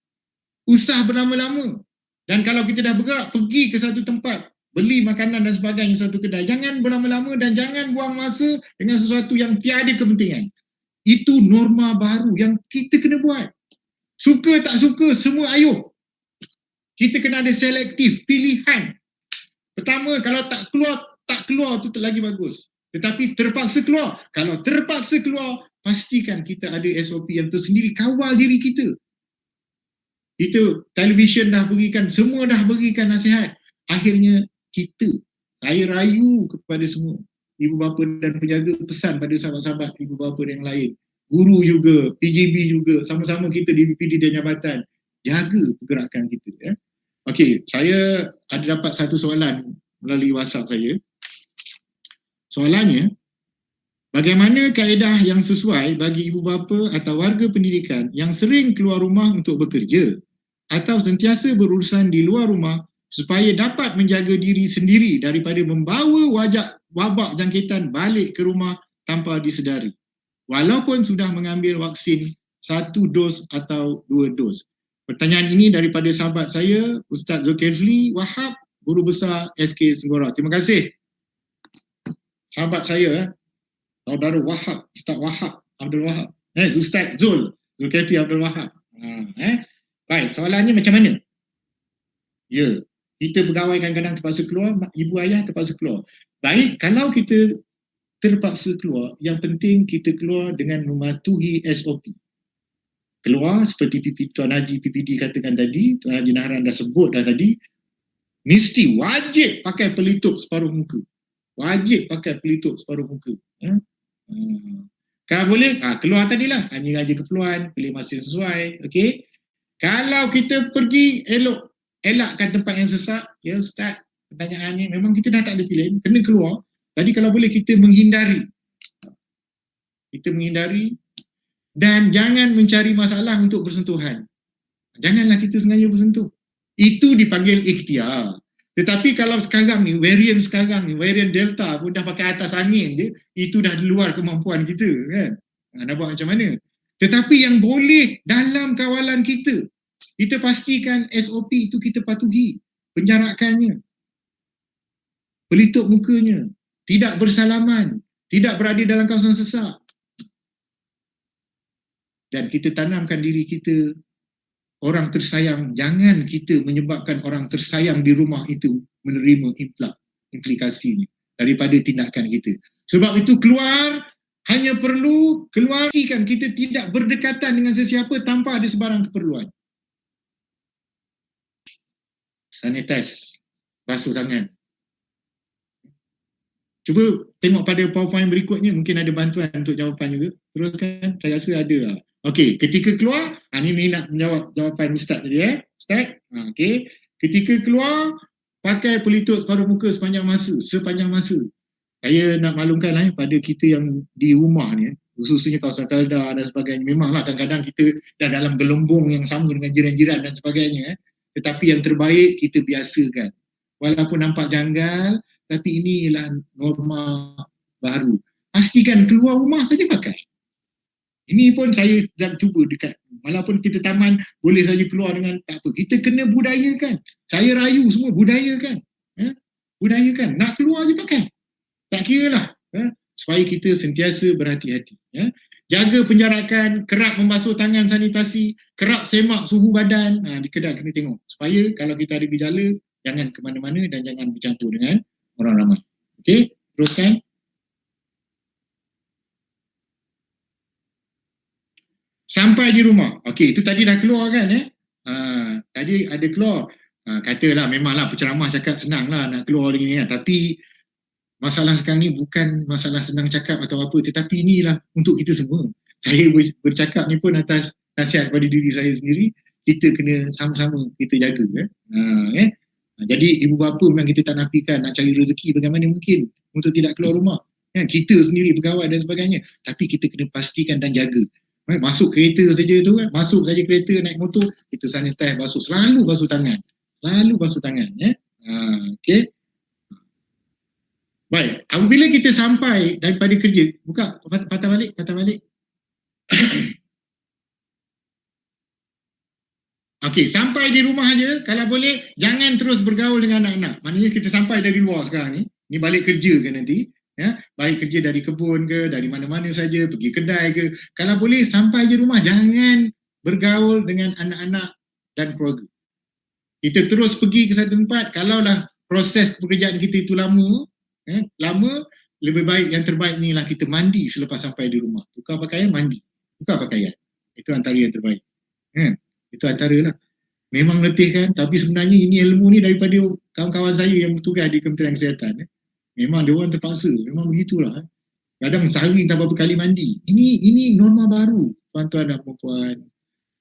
Usah berlama-lama. Dan kalau kita dah bergerak, pergi ke satu tempat, beli makanan dan sebagainya satu kedai, jangan berlama-lama dan jangan buang masa dengan sesuatu yang tiada kepentingan. Itu norma baru yang kita kena buat. Suka tak suka, semua ayuh. Kita kena ada selektif, pilihan. Pertama, kalau tak keluar tu lagi bagus. Tetapi terpaksa keluar. Kalau terpaksa keluar, pastikan kita ada SOP yang tersendiri, kawal diri kita. Itu televisyen dah berikan, semua dah berikan nasihat. Akhirnya kita Saya rayu kepada semua ibu bapa dan penjaga, pesan pada sahabat-sahabat ibu bapa yang lain, guru juga, PJB juga, sama-sama kita di BPD dan jabatan, jaga pergerakan kita. Ya. Okey, saya ada dapat satu soalan melalui WhatsApp saya. Soalannya, bagaimana kaedah yang sesuai bagi ibu bapa atau warga pendidikan yang sering keluar rumah untuk bekerja atau sentiasa berurusan di luar rumah supaya dapat menjaga diri sendiri daripada membawa wabak jangkitan balik ke rumah tanpa disedari, walaupun sudah mengambil vaksin 1 dos atau 2 dos. Pertanyaan ini daripada sahabat saya, Ustaz Zulkifli Wahab, Guru Besar SK Senggora. Terima kasih sahabat saya, saudara Wahab, Ustaz Wahab Abdul Wahab. Ustaz Zulkifli Abdul Wahab. Baik, soalannya macam mana? Ya, kita pegawai kadang-kadang terpaksa keluar, ibu ayah terpaksa keluar. Baik, kalau kita terpaksa keluar, yang penting kita keluar dengan mematuhi SOP. Keluar seperti Tuan Haji PPD katakan tadi, Tuan Haji Nahran dah sebut dah tadi, mesti wajib pakai pelitup separuh muka. Wajib pakai pelitup separuh muka. Kalau boleh, keluar tadilah, hanya raja keperluan, pilih masa yang sesuai. Okey. Kalau kita pergi, elakkan tempat yang sesak. Ya Ustaz, pertanyaannya memang kita dah tak ada pilihan, kena keluar. Jadi kalau boleh kita menghindari. Kita menghindari dan jangan mencari masalah untuk bersentuhan. Janganlah kita sengaja bersentuh. Itu dipanggil ikhtiar. Tetapi kalau sekarang ni, varian Delta pun dah pakai atas angin je, itu dah di luar kemampuan kita kan. Nak buat macam mana? Tetapi yang boleh dalam kawalan kita, kita pastikan SOP itu kita patuhi. Penjarakannya, pelitup mukanya, tidak bersalaman, tidak berada dalam kawasan sesak. Dan kita tanamkan diri kita, orang tersayang, jangan kita menyebabkan orang tersayang di rumah itu menerima implikasinya daripada tindakan kita. Sebab itu keluar, hanya perlu keluarkan kita tidak berdekatan dengan sesiapa tanpa ada sebarang keperluan. Sanitize, basuh tangan. Cuba tengok pada PowerPoint berikutnya, mungkin ada bantuan untuk jawapan juga. Teruskan, saya rasa ada lah. Okey, ketika keluar, ni nak menjawab jawapan Ustaz tadi Ustaz. Okey, ketika keluar, pakai pelitup separuh muka sepanjang masa. Saya nak maklumkan pada kita yang di rumah ni, khususnya kawasan Keldar dan sebagainya, memanglah kadang-kadang kita dah dalam gelembung yang sama dengan jiran-jiran dan sebagainya. Tetapi yang terbaik kita biasakan. Walaupun nampak janggal, tapi ini ialah norma baru. Pastikan keluar rumah saja pakai. Ini pun saya dah cuba dekat, walaupun kita taman boleh saja keluar dengan tak apa. Kita kena budayakan. Saya rayu semua budayakan. Budayakan. Nak keluar je pakai. Tak kira lah. Supaya kita sentiasa berhati-hati. Jaga penjarakan, kerap membasuh tangan sanitasi, kerap semak suhu badan. Di kedai kena tengok. Supaya kalau kita ada gejala, jangan ke mana-mana dan jangan bercampur dengan orang ramai. Okey, teruskan. Sampai di rumah. Okey, itu tadi dah keluar kan tadi ada keluar. Katalah memanglah penceramah cakap senang lah nak keluar dengan ni tapi masalah sekarang ni bukan masalah senang cakap atau apa, tetapi inilah untuk kita semua. Saya bercakap ni pun atas nasihat pada diri saya sendiri, kita kena sama-sama kita jaga Jadi ibu bapa memang kita tak nafikan nak cari rezeki bagaimana mungkin untuk tidak keluar rumah. Kita sendiri pegawai dan sebagainya, tapi kita kena pastikan dan jaga. Masuk kereta saja tu masuk saja kereta naik motor, kita sanitize, basuh, selalu basuh tangan. Okey. Baik, apabila kita sampai daripada kerja, buka patah balik. Okey, sampai di rumah aja, kalau boleh jangan terus bergaul dengan anak-anak. Maknanya kita sampai dari luar sekarang ni balik kerja kan nanti. Baik kerja dari kebun ke, dari mana-mana saja, pergi kedai ke, kalau boleh sampai je rumah, jangan bergaul dengan anak-anak dan keluarga. Kita terus pergi ke satu tempat, kalaulah proses pekerjaan kita itu lama, lebih baik, yang terbaik ni lah kita mandi selepas sampai di rumah. Tukar pakaian, mandi. Tukar pakaian. Itu antara yang terbaik. Itu antara lah. Memang letih kan, tapi sebenarnya ini ilmu ni daripada kawan-kawan saya yang bertugas di Kementerian Kesihatan. Memang dia orang terpaksa, memang begitulah. Kadang sehari tak berapa kali mandi. Ini norma baru, tuan-tuan dan puan-puan.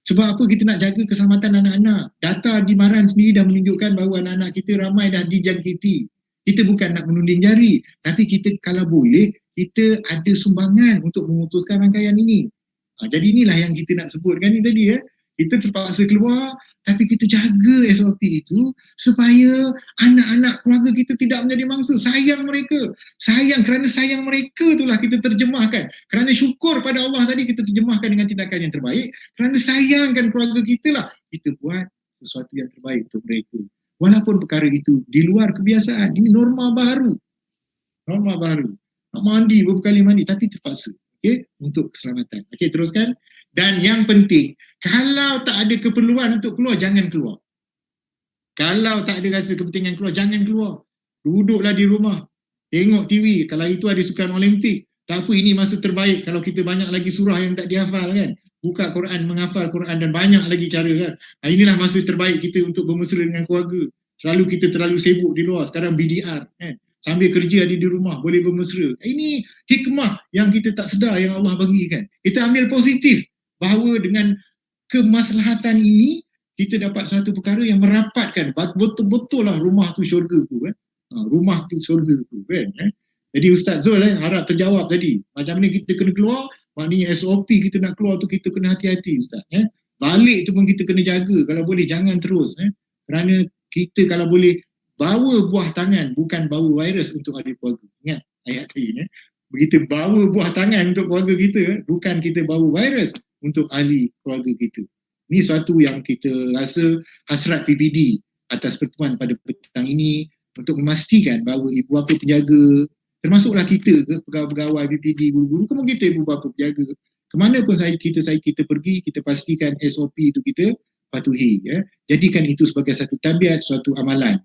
Sebab apa kita nak jaga keselamatan anak-anak? Data di Maran sendiri dah menunjukkan bahawa anak-anak kita ramai dah dijangkiti. Kita bukan nak menunding jari, tapi kita kalau boleh, kita ada sumbangan untuk memutuskan rangkaian ini. Jadi inilah yang kita nak sebutkan ni tadi. Kita terpaksa keluar, tapi kita jaga SOP itu supaya anak-anak keluarga kita tidak menjadi mangsa. Sayang mereka. Kerana sayang mereka itulah kita terjemahkan. Kerana syukur pada Allah tadi kita terjemahkan dengan tindakan yang terbaik. Kerana sayangkan keluarga kita lah, kita buat sesuatu yang terbaik untuk mereka. Walaupun perkara itu di luar kebiasaan. Ini norma baru. Nak mandi, beberapa kali mandi, tapi terpaksa. Okay, untuk keselamatan. Okay, teruskan. Dan yang penting, kalau tak ada keperluan untuk keluar, jangan keluar. Kalau tak ada rasa kepentingan keluar, jangan keluar. Duduklah di rumah. Tengok TV. Kalau itu ada sukan Olimpik, tak apa, ini masa terbaik. Kalau kita banyak lagi surah yang tak dihafal kan. Buka Quran, menghafal Quran dan banyak lagi cara kan. Inilah masa terbaik kita untuk bermesra dengan keluarga. Selalu kita terlalu sibuk di luar. Sekarang BDR kan. Sambil kerja ada di rumah, boleh bermesra. Ini hikmah yang kita tak sedar yang Allah bagikan. Kita ambil positif bahawa dengan kemaslahatan ini, kita dapat satu perkara yang merapatkan. Betul-betul lah rumah tu syurga tu. Rumah tu syurga tu kan. Jadi Ustaz Zul harap terjawab tadi. Macam mana kita kena keluar, maknanya SOP kita nak keluar tu kita kena hati-hati Ustaz. Balik tu pun kita kena jaga. Kalau boleh jangan terus. Kerana kita kalau boleh bawa buah tangan, bukan bawa virus untuk ahli keluarga. Ingat ayat tadi. Begitu bawa buah tangan untuk keluarga kita, bukan kita bawa virus untuk ahli keluarga kita. Ini suatu yang kita rasa hasrat PPD atas pertemuan pada petang ini untuk memastikan bahawa ibu bapa penjaga, termasuklah kita ke pegawai-pegawai PPD, guru-guru, kemudian kita ibu bapa penjaga, kemana pun kita pergi, kita pastikan SOP itu kita patuhi. Jadikan itu sebagai satu tabiat, suatu amalan.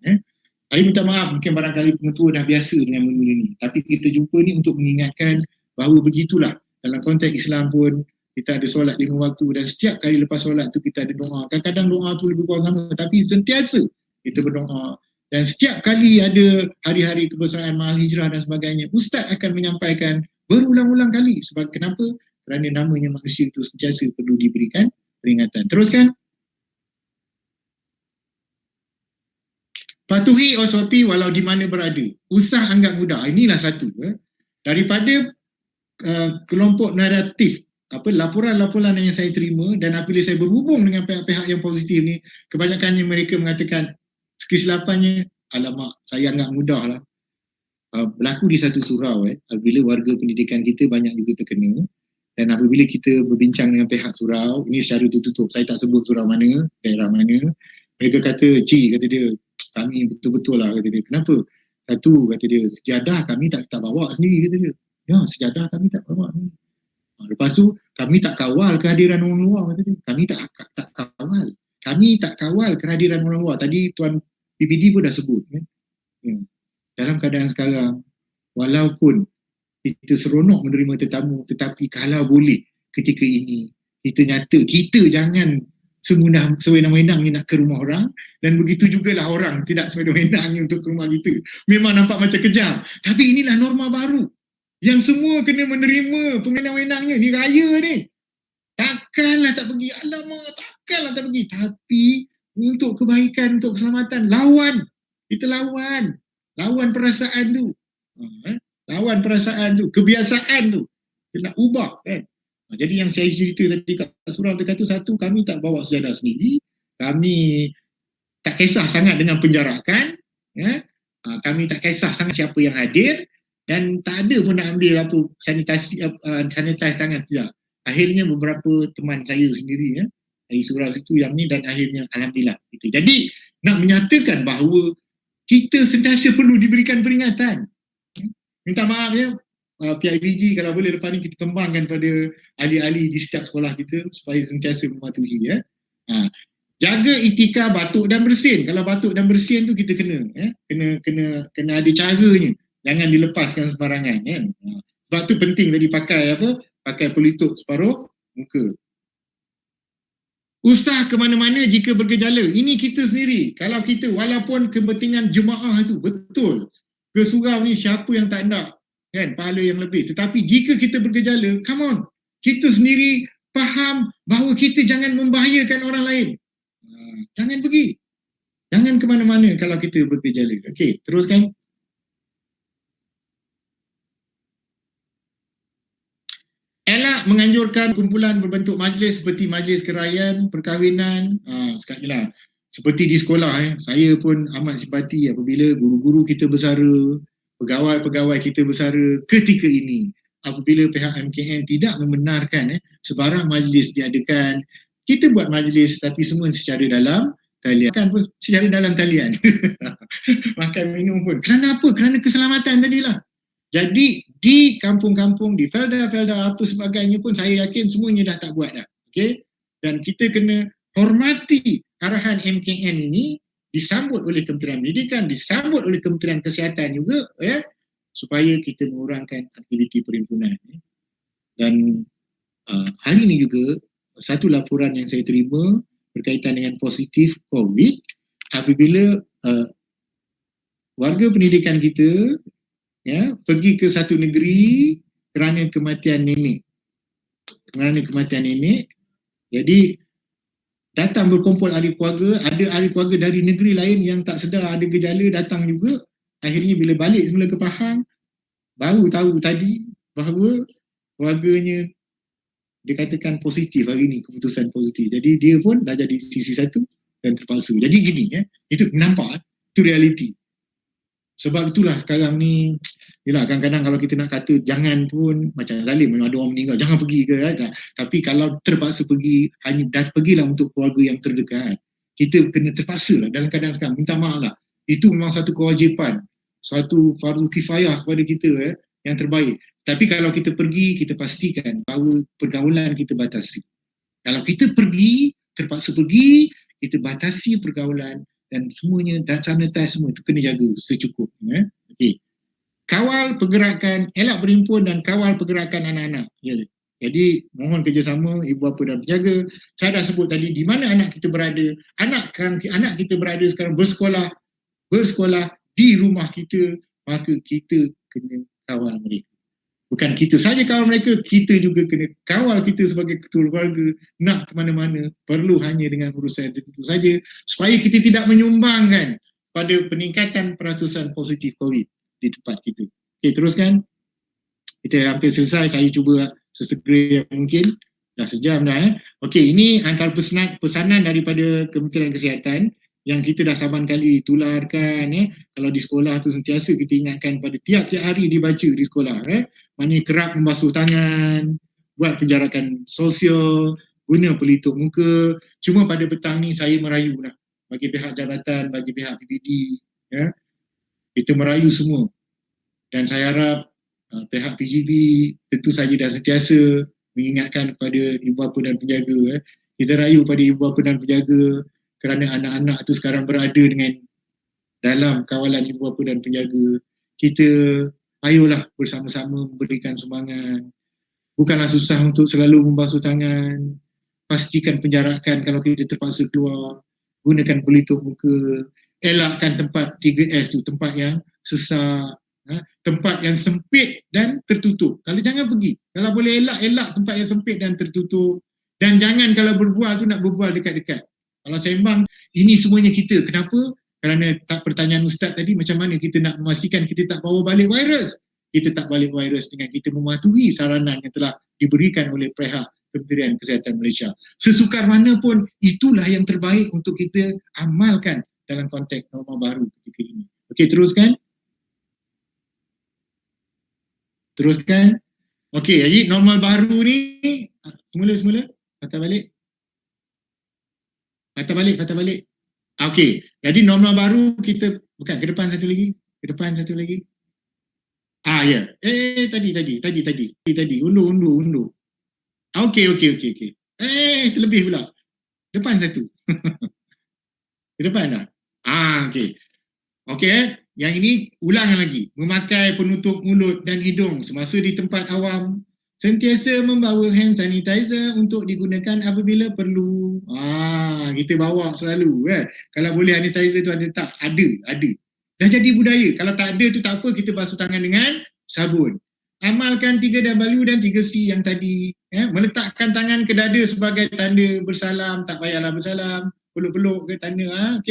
Saya minta maaf, mungkin barangkali pengetua dah biasa dengan benda ni. Tapi kita jumpa ni untuk mengingatkan bahawa begitulah. Dalam konteks Islam pun, kita ada solat 5 waktu dan setiap kali lepas solat tu kita ada doa. Kadang-kadang doa tu lebih kurang sama, tapi sentiasa kita berdoa. Dan setiap kali ada hari-hari kebesaran mahal hijrah dan sebagainya, Ustaz akan menyampaikan berulang-ulang kali. Sebab kenapa? Kerana namanya manusia itu sentiasa perlu diberikan peringatan. Teruskan. Patuhi SOP walau di mana berada. Usah anggap mudah. Inilah satu. Daripada kelompok naratif, laporan-laporan yang saya terima dan apabila saya berhubung dengan pihak-pihak yang positif ni, kebanyakannya mereka mengatakan kesilapannya, alamak, saya anggap mudah lah. Berlaku di satu surau, apabila warga pendidikan kita banyak juga terkena, dan apabila kita berbincang dengan pihak surau, ini secara tertutup, saya tak sebut surau mana, daerah mana, mereka kata, kata dia, kami betul-betul lah, kata dia. Kenapa? Satu, kata dia, sejadah kami tak bawa sendiri, kata dia. Ya, sejadah kami tak bawa ni. Lepas tu, kami tak kawal kehadiran orang luar, kata dia. Kami tak kawal. Kami tak kawal kehadiran orang luar. Tadi Tuan PPD pun dah sebut. Dalam keadaan sekarang, walaupun kita seronok menerima tetamu, tetapi kalau boleh ketika ini, kita jangan sewenang-wenangnya nak ke rumah orang, dan begitu jugalah orang tidak sewenang-wenangnya untuk ke rumah kita. Memang nampak macam kejam, tapi inilah norma baru yang semua kena menerima pewenang-wenangnya. Ni raya ni, takkanlah tak pergi, alamak, takkanlah tak pergi. Tapi untuk kebaikan, untuk keselamatan, kita lawan perasaan tu, kebiasaan tu kita nak ubah kan. Jadi yang saya cerita tadi kat surau dia kata, satu, kami tak bawa sejadah sendiri, kami tak kisah sangat dengan penjarakan, kami tak kisah sangat siapa yang hadir, dan tak ada pun nak ambil apa sanitize tangan, tidak. Akhirnya beberapa teman saya sendiri dari surau situ yang ni, dan akhirnya alhamdulillah gitu. Jadi nak menyatakan bahawa kita sentiasa perlu diberikan peringatan. Minta maaf PIBG kalau boleh lepas ni kita kembangkan pada ahli-ahli di setiap sekolah kita supaya sentiasa mematuhi. Jaga etika batuk dan bersin. Kalau batuk dan bersin tu kita kena ada caranya. Jangan dilepaskan sembarangan. Sebab tu penting tadi pakai pelitup separuh muka. Usah ke mana-mana jika bergejala. Ini kita sendiri. Kalau kita, walaupun kepentingan jemaah itu betul, ke surau ni siapa yang tak nak kan pahala yang lebih, tetapi jika kita bergejala, come on, kita sendiri faham bahawa kita jangan membahayakan orang lain. Jangan pergi, jangan ke mana-mana kalau kita bergejala. Okey, teruskan. Elak menganjurkan kumpulan berbentuk majlis seperti majlis kerajaan, perkahwinan. Sekali lah, seperti di sekolah, saya pun amat simpati apabila guru-guru kita bersara, pegawai-pegawai kita bersara ketika ini. Apabila pihak MKN tidak membenarkan sebarang majlis diadakan, kita buat majlis tapi semua secara dalam talian. Makan pun secara dalam talian. Makan minum pun. Kerana apa? Kerana keselamatan tadilah. Jadi di kampung-kampung, di felda-felda apa sebagainya pun saya yakin semuanya dah tak buat dah. Okay? Dan kita kena hormati arahan MKN ini, disambut oleh Kementerian Pendidikan, disambut oleh Kementerian Kesihatan juga, supaya kita mengurangkan aktiviti perhimpunan. Dan hari ini juga satu laporan yang saya terima berkaitan dengan positif COVID apabila warga pendidikan kita pergi ke satu negeri kerana kematian nenek. Jadi datang berkumpul ahli keluarga, ada ahli keluarga dari negeri lain yang tak sedar ada gejala datang juga. Akhirnya bila balik semula ke Pahang, baru tahu tadi bahawa keluarganya dikatakan positif hari ni, keputusan positif. Jadi dia pun dah jadi sisi satu dan terpaksa. Jadi gini, itu nampak, itu realiti. Sebab itulah sekarang ni, yelah kadang-kadang kalau kita nak kata jangan pun, macam Zalim, ada orang meninggal, jangan pergi ke, tapi kalau terpaksa pergi, hanya pergilah untuk keluarga yang terdekat. Kita kena terpaksa lah dalam keadaan sekarang, minta maaf lah. Itu memang satu kewajipan, satu fardu kifayah kepada kita yang terbaik. Tapi kalau kita pergi, kita pastikan bahawa pergaulan kita batasi. Kalau kita pergi, terpaksa pergi, kita batasi pergaulan dan semuanya, dan sanitize semua itu kena jaga secukupnya. Okay. Kawal pergerakan, elak berhimpun dan kawal pergerakan anak-anak. Jadi mohon kerjasama ibu bapa dan penjaga. Saya dah sebut tadi di mana anak kita berada. Anak kita berada sekarang bersekolah di rumah kita, maka kita kena kawal mereka. Bukan kita saja kawal mereka, kita juga kena kawal kita sebagai ketua keluarga. Nak ke mana-mana, perlu hanya dengan urusan tertentu saja, supaya kita tidak menyumbangkan pada peningkatan peratusan positif COVID di tempat kita. Okey, teruskan. Kita hampir selesai, saya cuba sesegera yang mungkin. Dah sejam dah. Okey, ini antara pesanan daripada Kementerian Kesihatan yang kita dah saban kali tularkan. Kalau di sekolah tu sentiasa kita ingatkan pada tiap-tiap hari dibaca di sekolah. Maknanya kerap membasuh tangan, buat penjarakan sosial, guna pelitup muka. Cuma pada petang ni saya merayu lah bagi pihak jabatan, bagi pihak PBD. Kita merayu semua. Dan saya harap pihak PGB tentu saja dah sentiasa mengingatkan kepada ibu bapa dan penjaga. Kita rayu pada ibu bapa dan penjaga kerana anak-anak tu sekarang berada dengan dalam kawalan ibu bapa dan penjaga. Kita ayolah bersama-sama memberikan sumbangan. Bukanlah susah untuk selalu membasuh tangan. Pastikan penjarakan kalau kita terpaksa keluar. Gunakan pelitup muka. Elakkan tempat 3S tu, tempat yang sesak, tempat yang sempit dan tertutup. Kalau jangan pergi. Kalau boleh elak tempat yang sempit dan tertutup. Dan jangan kalau berbual tu nak berbual dekat-dekat. Kalau sembang, ini semuanya kita. Kenapa? Kerana pertanyaan Ustaz tadi, macam mana kita nak memastikan kita tak bawa balik virus? Kita tak balik virus dengan kita mematuhi saranan yang telah diberikan oleh pihak Kementerian Kesihatan Malaysia. Sesukar mana pun, itulah yang terbaik untuk kita amalkan dalam konteks norma baru ketika ini. Okey, teruskan. Okey, jadi normal baru ni, semula, kata balik. Okey, jadi normal baru kita, bukan, ke depan satu lagi. Ya. Tadi. Undur. Okey. Terlebih pula. Depan satu. Ke depan dah. Okey. Yang ini ulangan lagi. Memakai penutup mulut dan hidung semasa di tempat awam sentiasa membawa hand sanitizer untuk digunakan apabila perlu. Kita bawa selalu kan. Kalau boleh hand sanitizer tu ada tak? Ada. Dah jadi budaya. Kalau tak ada tu tak apa, kita basuh tangan dengan sabun. Amalkan 3W dan 3C yang tadi. Meletakkan tangan ke dada sebagai tanda bersalam, tak payahlah bersalam. Peluk-peluk ke tanda.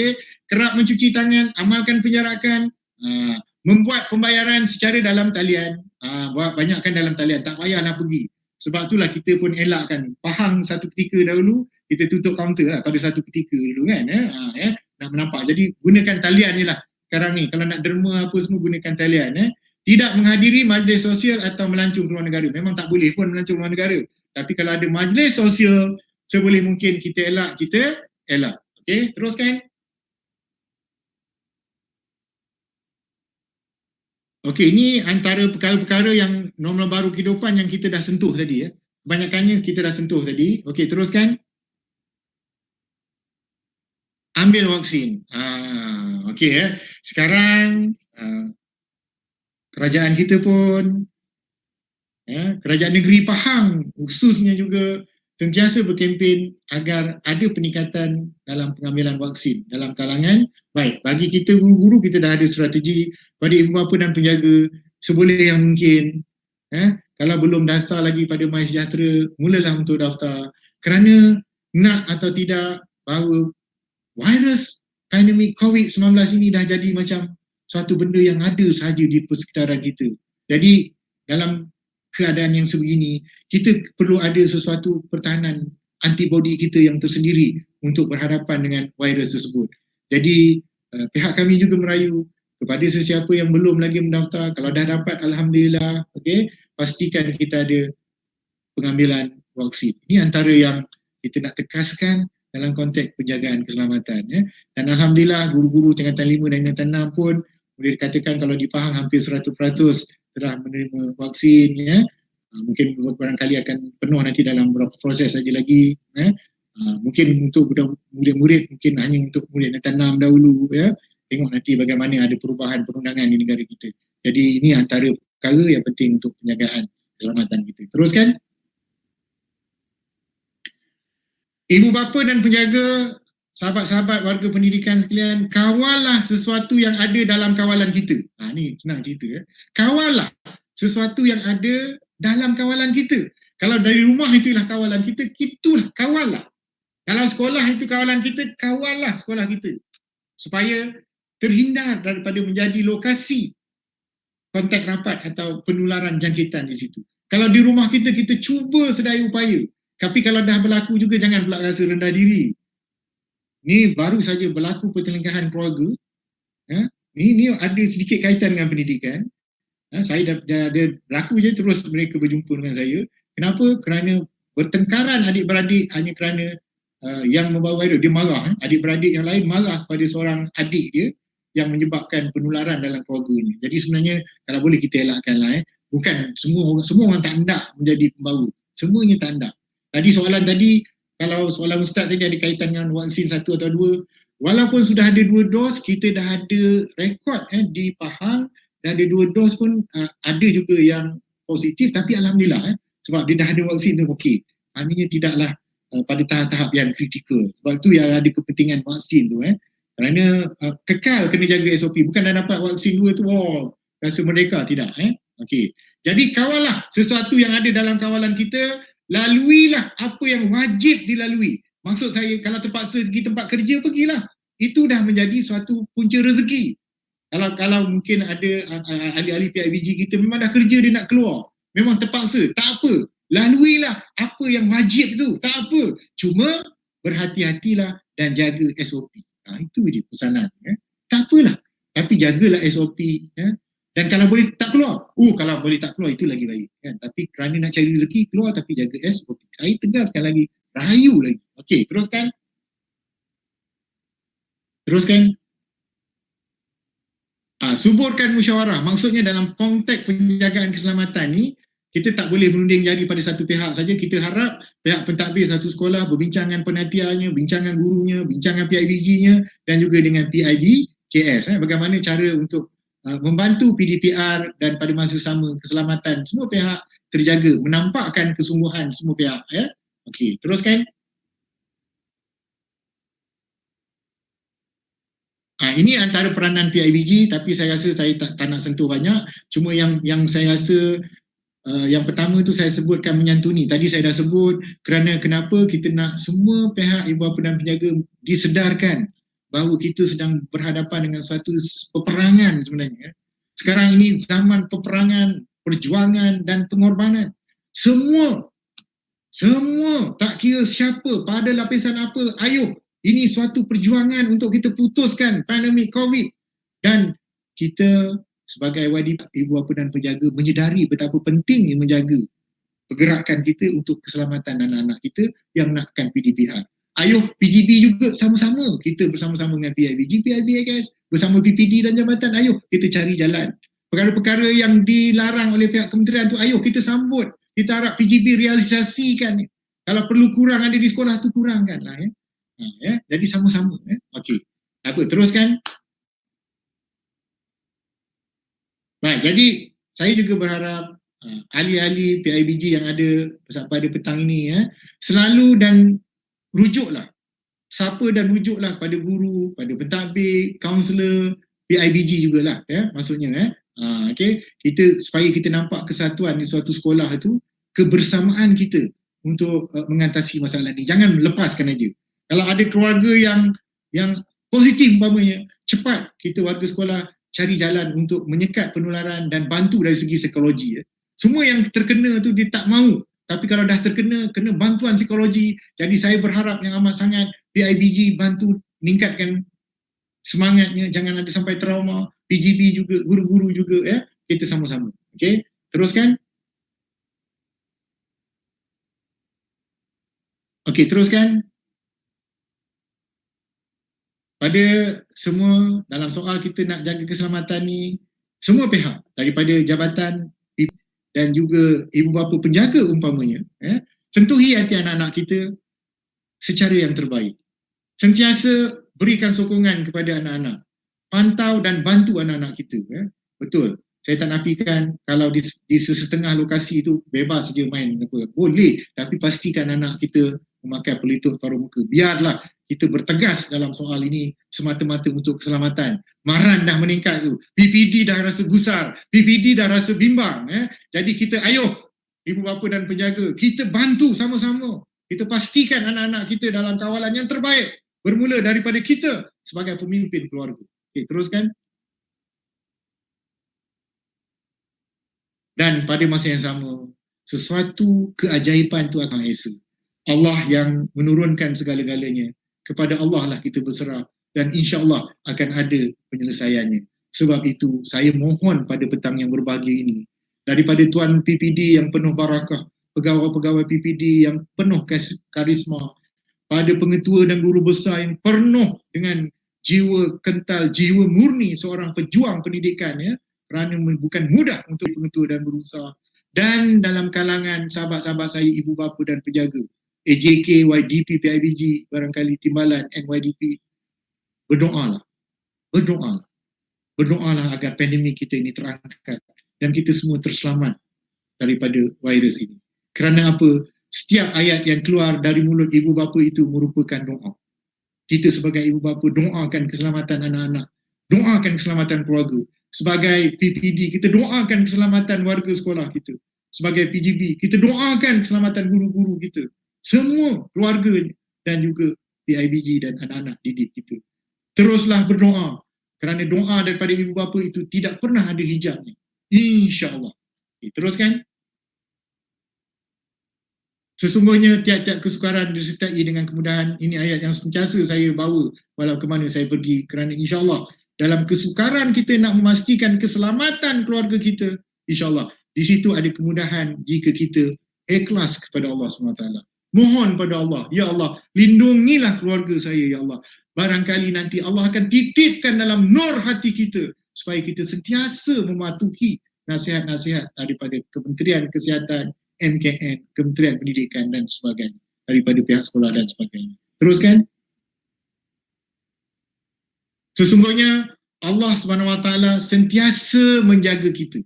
Kerap mencuci tangan, amalkan penjarakan. Membuat pembayaran secara dalam talian. Banyakkan dalam talian, tak payahlah pergi. Sebab itulah kita pun elakkan. Pahang satu ketika dahulu, kita tutup kaunter lah pada satu ketika dulu kan. Nak menampak. Jadi gunakan talian je lah sekarang ni. Kalau nak derma apa semua, gunakan talian. Tidak menghadiri majlis sosial atau melancong keluar negara. Memang tak boleh pun melancong keluar negara. Tapi kalau ada majlis sosial, seboleh mungkin kita elak. Okey, teruskan. Okey, ini antara perkara-perkara yang normal baru kehidupan yang kita dah sentuh tadi. Kebanyakannya kita dah sentuh tadi. Okey, teruskan. Ambil vaksin. Okey, sekarang kerajaan kita pun, kerajaan negeri Pahang khususnya juga sentiasa berkempen agar ada peningkatan dalam pengambilan vaksin dalam kalangan. Baik, bagi kita guru-guru, kita dah ada strategi. Pada ibu bapa dan penjaga, seboleh yang mungkin, kalau belum daftar lagi pada MySejahtera, mulalah untuk daftar. Kerana nak atau tidak, bahawa virus pandemik COVID-19 ini dah jadi macam suatu benda yang ada sahaja di persekitaran kita. Jadi dalam keadaan yang sebegini, kita perlu ada sesuatu pertahanan antibody kita yang tersendiri untuk berhadapan dengan virus tersebut. Jadi pihak kami juga merayu kepada sesiapa yang belum lagi mendaftar, kalau dah dapat alhamdulillah, pastikan kita ada pengambilan vaksin. Ini antara yang kita nak tekaskan dalam konteks penjagaan keselamatan. Dan alhamdulillah guru-guru tingkatan 5 dan tingkatan 6 pun boleh dikatakan kalau di Pahang hampir 100% telah menerima vaksin. Mungkin barangkali akan penuh nanti dalam beberapa proses saja lagi. Mungkin untuk murid-murid, mungkin hanya untuk murid tingkatan 6 dahulu. Tengok nanti bagaimana ada perubahan perundangan di negara kita. Jadi ini antara perkara yang penting untuk penjagaan keselamatan kita. Teruskan. Ibu bapa dan penjaga, sahabat-sahabat warga pendidikan sekalian, kawallah sesuatu yang ada dalam kawalan kita. Ni senang cerita. Kawallah sesuatu yang ada dalam kawalan kita. Kalau dari rumah itulah kawalan kita, itulah kawallah. Kalau sekolah itu kawalan kita, kawallah sekolah kita. Supaya terhindar daripada menjadi lokasi kontak rapat atau penularan jangkitan di situ. Kalau di rumah kita, kita cuba sedaya upaya. Tapi kalau dah berlaku juga, jangan pula rasa rendah diri. Ni baru saja berlaku pertelingkahan keluarga. Ni ada sedikit kaitan dengan pendidikan. Saya dah berlaku je, terus mereka berjumpa dengan saya. Kenapa? Kerana bertengkaran adik-beradik hanya kerana yang membawa virus. Dia marah. Adik-beradik yang lain marah kepada seorang adik dia yang menyebabkan penularan dalam keluarganya. Jadi sebenarnya kalau boleh kita elakkanlah. Bukan semua orang tak hendak menjadi pembawa. Semuanya tak hendak. Tadi soalan tadi, kalau soalan Ustaz tadi ada kaitan dengan vaksin 1 atau 2, walaupun sudah ada 2 dos, kita dah ada rekod di Pahang, dah ada 2 dos pun ada juga yang positif, tapi alhamdulillah sebab dia dah ada vaksin dia okey. Maknanya tidaklah pada tahap-tahap yang kritikal. Sebab itu yang ada kepentingan vaksin tu. Kerana kekal kena jaga SOP. Bukan dah dapat vaksin 2 tu, rasa merdeka, tidak. Okey. Jadi kawallah sesuatu yang ada dalam kawalan kita, laluilah apa yang wajib dilalui. Maksud saya, kalau terpaksa pergi tempat kerja, pergilah. Itu dah menjadi suatu punca rezeki. Kalau mungkin ada ahli-ahli PIBG kita memang dah kerja, dia nak keluar, memang terpaksa, tak apa. Laluilah apa yang wajib tu, tak apa. Cuma berhati-hatilah dan jaga SOP. Itu je pesanan. Tak apalah, tapi jagalah SOP. Dan kalau boleh tak keluar, kalau boleh tak keluar, itu lagi baik. Tapi kerana nak cari rezeki, keluar tapi jaga SOP. Saya tegaskan lagi, rayu lagi. Okey, teruskan. Suburkan musyawarah. Maksudnya dalam konteks penjagaan keselamatan ni, kita tak boleh menunding jari pada satu pihak saja. Kita harap pihak pentadbir satu sekolah berbincang dengan penatiannya, bincang dengan gurunya, bincang dengan PIBG-nya dan juga dengan PID KS. Bagaimana cara untuk membantu PDPR dan pada masa sama keselamatan semua pihak terjaga, menampakkan kesungguhan semua pihak, ya. Okey, teruskan. Ini antara peranan PIBG, tapi saya rasa saya tak nak sentuh banyak. Cuma yang saya rasa yang pertama tu saya sebutkan menyantuni. Tadi saya dah sebut kerana kenapa kita nak semua pihak ibu bapa dan penjaga disedarkan bahawa kita sedang berhadapan dengan suatu peperangan sebenarnya. Sekarang ini zaman peperangan, perjuangan dan pengorbanan. Semua tak kira siapa, pada lapisan apa, ayo, ini suatu perjuangan untuk kita putuskan pandemik COVID. Dan kita sebagai YDP, ibu bapa dan penjaga menyedari betapa pentingnya menjaga pergerakan kita untuk keselamatan anak-anak kita yang nakkan PDPR. Ayo PGB juga sama-sama, kita bersama-sama dengan PIBG, PIBIS, bersama PPD dan jabatan, ayo kita cari jalan. Perkara-perkara yang dilarang oleh pihak kementerian tu, ayo kita sambut, kita harap PGB realisasikan. Kalau perlu kurang ada di sekolah tu, kurangkanlah, ya. Ya, jadi sama-sama, ya. Okey. Apa, teruskan. Baik, jadi saya juga berharap ahli-ahli PIBG yang ada pada petang ini, ya, selalu dan rujuklah, siapa dan rujuklah pada guru, pada pentadbir, kaunselor, PIBG jugalah, ya, maksudnya, ya. Okey, supaya kita nampak kesatuan di suatu sekolah itu, kebersamaan kita untuk mengatasi masalah ni. Jangan lepaskan aja. Kalau ada keluarga yang positif umpamanya, cepat kita warga sekolah cari jalan untuk menyekat penularan dan bantu dari segi psikologi, ya. Semua yang terkena tu dia tak mahu, tapi kalau dah terkena, kena bantuan psikologi. Jadi saya berharap yang amat sangat PIBG bantu meningkatkan semangatnya, jangan ada sampai trauma. PGB juga, guru-guru juga, ya, kita sama-sama. Okey, teruskan. Okey, teruskan. Pada semua, dalam soal kita nak jaga keselamatan ni, semua pihak daripada jabatan dan juga ibu bapa penjaga umpamanya, ya, sentuhi hati anak-anak kita secara yang terbaik. Sentiasa berikan sokongan kepada anak-anak, pantau dan bantu anak-anak kita, ya. Betul, saya tak nafikan kalau di sesetengah lokasi itu bebas saja main apa, boleh, tapi pastikan anak kita memakai pelitup paruh muka. Biarlah kita bertegas dalam soal ini semata-mata untuk keselamatan. Maran dah meningkat tu, PPD dah rasa gusar, PPD dah rasa bimbang, ya. Jadi kita, ayo ibu bapa dan penjaga, kita bantu sama-sama, kita pastikan anak-anak kita dalam kawalan yang terbaik, bermula daripada kita sebagai pemimpin keluarga. Okey, teruskan. Dan pada masa yang sama, sesuatu keajaiban tu akan Esa. Allah yang menurunkan segala-galanya. Kepada Allah lah kita berserah dan insya-Allah akan ada penyelesaiannya. Sebab itu saya mohon pada petang yang berbahagia ini, daripada Tuan PPD yang penuh barakah, pegawai-pegawai PPD yang penuh karisma, pada pengetua dan guru besar yang penuh dengan jiwa kental, jiwa murni seorang pejuang pendidikan, ya, kerana bukan mudah untuk pengetua dan guru besar, dan dalam kalangan sahabat-sahabat saya ibu bapa dan penjaga, AJK, YDP, PIBG, barangkali timbalan NYDP, berdoalah agar pandemik kita ini terangkat dan kita semua terselamat daripada virus ini. Kerana apa? Setiap ayat yang keluar dari mulut ibu bapa itu merupakan doa. Kita sebagai ibu bapa doakan keselamatan anak-anak, doakan keselamatan keluarga. Sebagai PPD, kita doakan keselamatan warga sekolah kita. Sebagai PGB, kita doakan keselamatan guru-guru kita, semua keluarga dan juga PIBG dan anak-anak didik kita. Teruslah berdoa, kerana doa daripada ibu bapa itu tidak pernah ada hijabnya, insya-Allah. Teruskan. Sesungguhnya tiap-tiap kesukaran disertai dengan kemudahan. Ini ayat yang sentiasa saya bawa walau ke mana saya pergi, kerana insya-Allah dalam kesukaran kita nak memastikan keselamatan keluarga kita, insya-Allah di situ ada kemudahan jika kita ikhlas kepada Allah SWT. Mohon pada Allah, ya Allah, lindungilah keluarga saya, ya Allah. Barangkali nanti Allah akan titipkan dalam nur hati kita supaya kita sentiasa mematuhi nasihat-nasihat daripada Kementerian Kesihatan, MKN, Kementerian Pendidikan dan sebagainya, daripada pihak sekolah dan sebagainya. Teruskan. Sesungguhnya Allah Subhanahu Wa Taala sentiasa menjaga kita.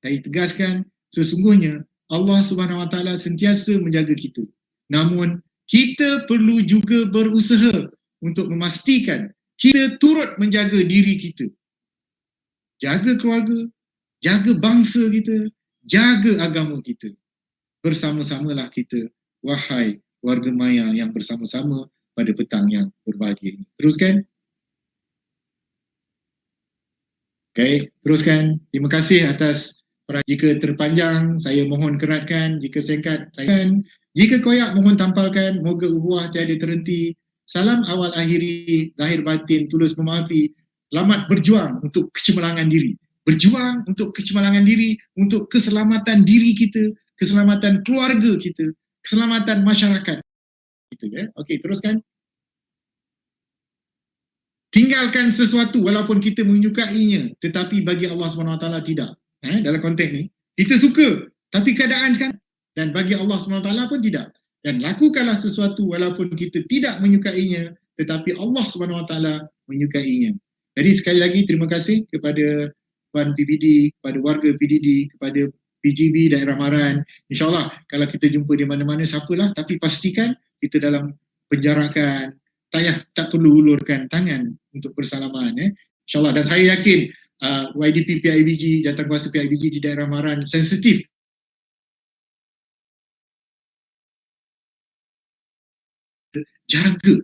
Saya tegaskan, sesungguhnya Allah Subhanahu Wa Taala sentiasa menjaga kita. Namun kita perlu juga berusaha untuk memastikan kita turut menjaga diri kita. Jaga keluarga, jaga bangsa kita, jaga agama kita. Bersama-samalah kita, wahai warga maya yang bersama-sama pada petang yang berbahagia ini. Teruskan. Okey, teruskan. Terima kasih atas jika terpanjang, saya mohon keratkan. Jika singkat, saya jika koyak, mohon tampalkan. Moga uhuah tiada terhenti. Salam awal akhiri, zahir batin, tulus memaafi. Selamat berjuang untuk kecemerlangan diri. Berjuang untuk kecemerlangan diri, untuk keselamatan diri kita, keselamatan keluarga kita, keselamatan masyarakat kita. Okey, teruskan. Tinggalkan sesuatu walaupun kita menyukainya, tetapi bagi Allah SWT tidak. Dalam konteks ni, kita suka, tapi keadaan kan, dan bagi Allah SWT pun tidak. Dan lakukanlah sesuatu walaupun kita tidak menyukainya, tetapi Allah SWT menyukainya. Jadi sekali lagi terima kasih kepada Puan PBD, kepada warga PDD, kepada PGB Daerah Maran. InsyaAllah kalau kita jumpa di mana-mana siapalah, tapi pastikan kita dalam penjarakan, tak perlu ulurkan tangan untuk bersalaman. InsyaAllah, dan saya yakin YDP PIBG, Jawatankuasa PIBG di Daerah Maran sensitif jaga,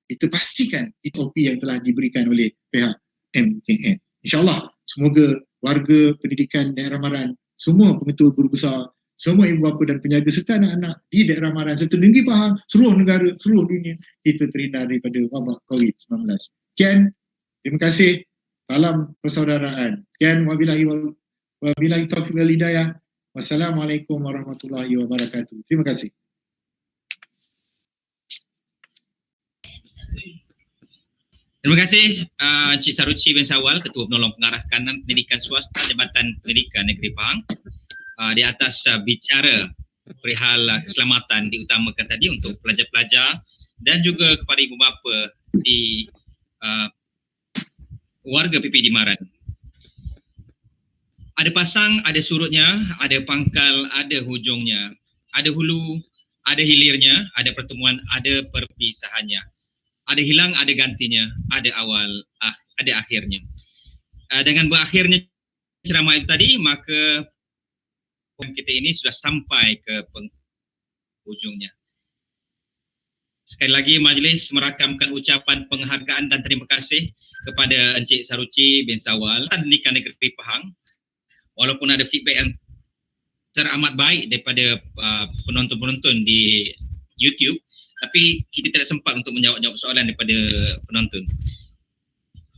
kita pastikan SOP yang telah diberikan oleh pihak MKN. InsyaAllah, semoga warga pendidikan Daerah Maran, semua pengetua guru besar, semua ibu bapa dan penjaga serta anak-anak di Daerah Maran serta Negeri Pahang, seluruh negara, seluruh dunia, kita terhindar daripada wabak COVID-19. Sekian, terima kasih. Salam persaudaraan. Sekian, wabillahi taufiq wal hidayah. Wassalamualaikum warahmatullahi wabarakatuh. Terima kasih. Terima kasih Encik Saruci bin Sawal, Ketua Penolong Pengarah Kanan Pendidikan Swasta Jabatan Pendidikan Negeri Pahang, di atas bicara perihal keselamatan diutamakan tadi untuk pelajar-pelajar dan juga kepada ibu bapa di warga PPD Maran. Ada pasang, ada surutnya, ada pangkal, ada hujungnya, ada hulu, ada hilirnya, ada pertemuan, ada perpisahannya. Ada hilang, ada gantinya, ada awal, ada akhirnya. Dengan berakhirnya ceramah itu tadi, maka kita ini sudah sampai ke penghujungnya. Sekali lagi majlis merakamkan ucapan penghargaan dan terima kasih kepada Encik Saruci bin Sawal Pendidikan Negeri Pahang. Walaupun ada feedback yang teramat baik daripada penonton-penonton di YouTube, tapi kita tidak sempat untuk menjawab soalan daripada penonton.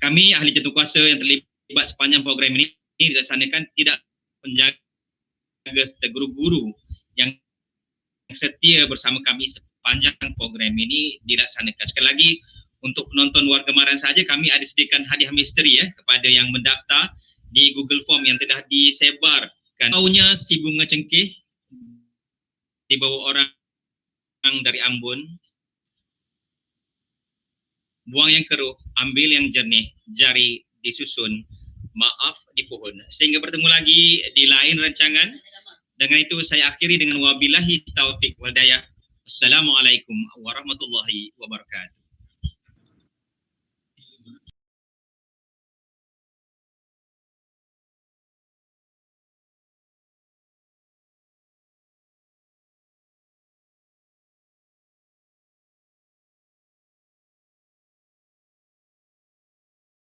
Kami ahli jawatankuasa yang terlibat sepanjang program ini dilaksanakan tidak menjaga serta guru-guru yang setia bersama kami sepanjang program ini dilaksanakan. Sekali lagi, untuk penonton warga Maran saja kami ada sediakan hadiah misteri kepada yang mendaftar di Google Form yang telah disebarkan. Baunya si bunga cengkeh dibawa orang dari Ambon, buang yang keruh, ambil yang jernih, jari disusun, maaf di pohon. Sehingga bertemu lagi di lain rancangan. Dengan itu saya akhiri dengan wabillahi taufiq wal hidayah. Assalamualaikum warahmatullahi wabarakatuh.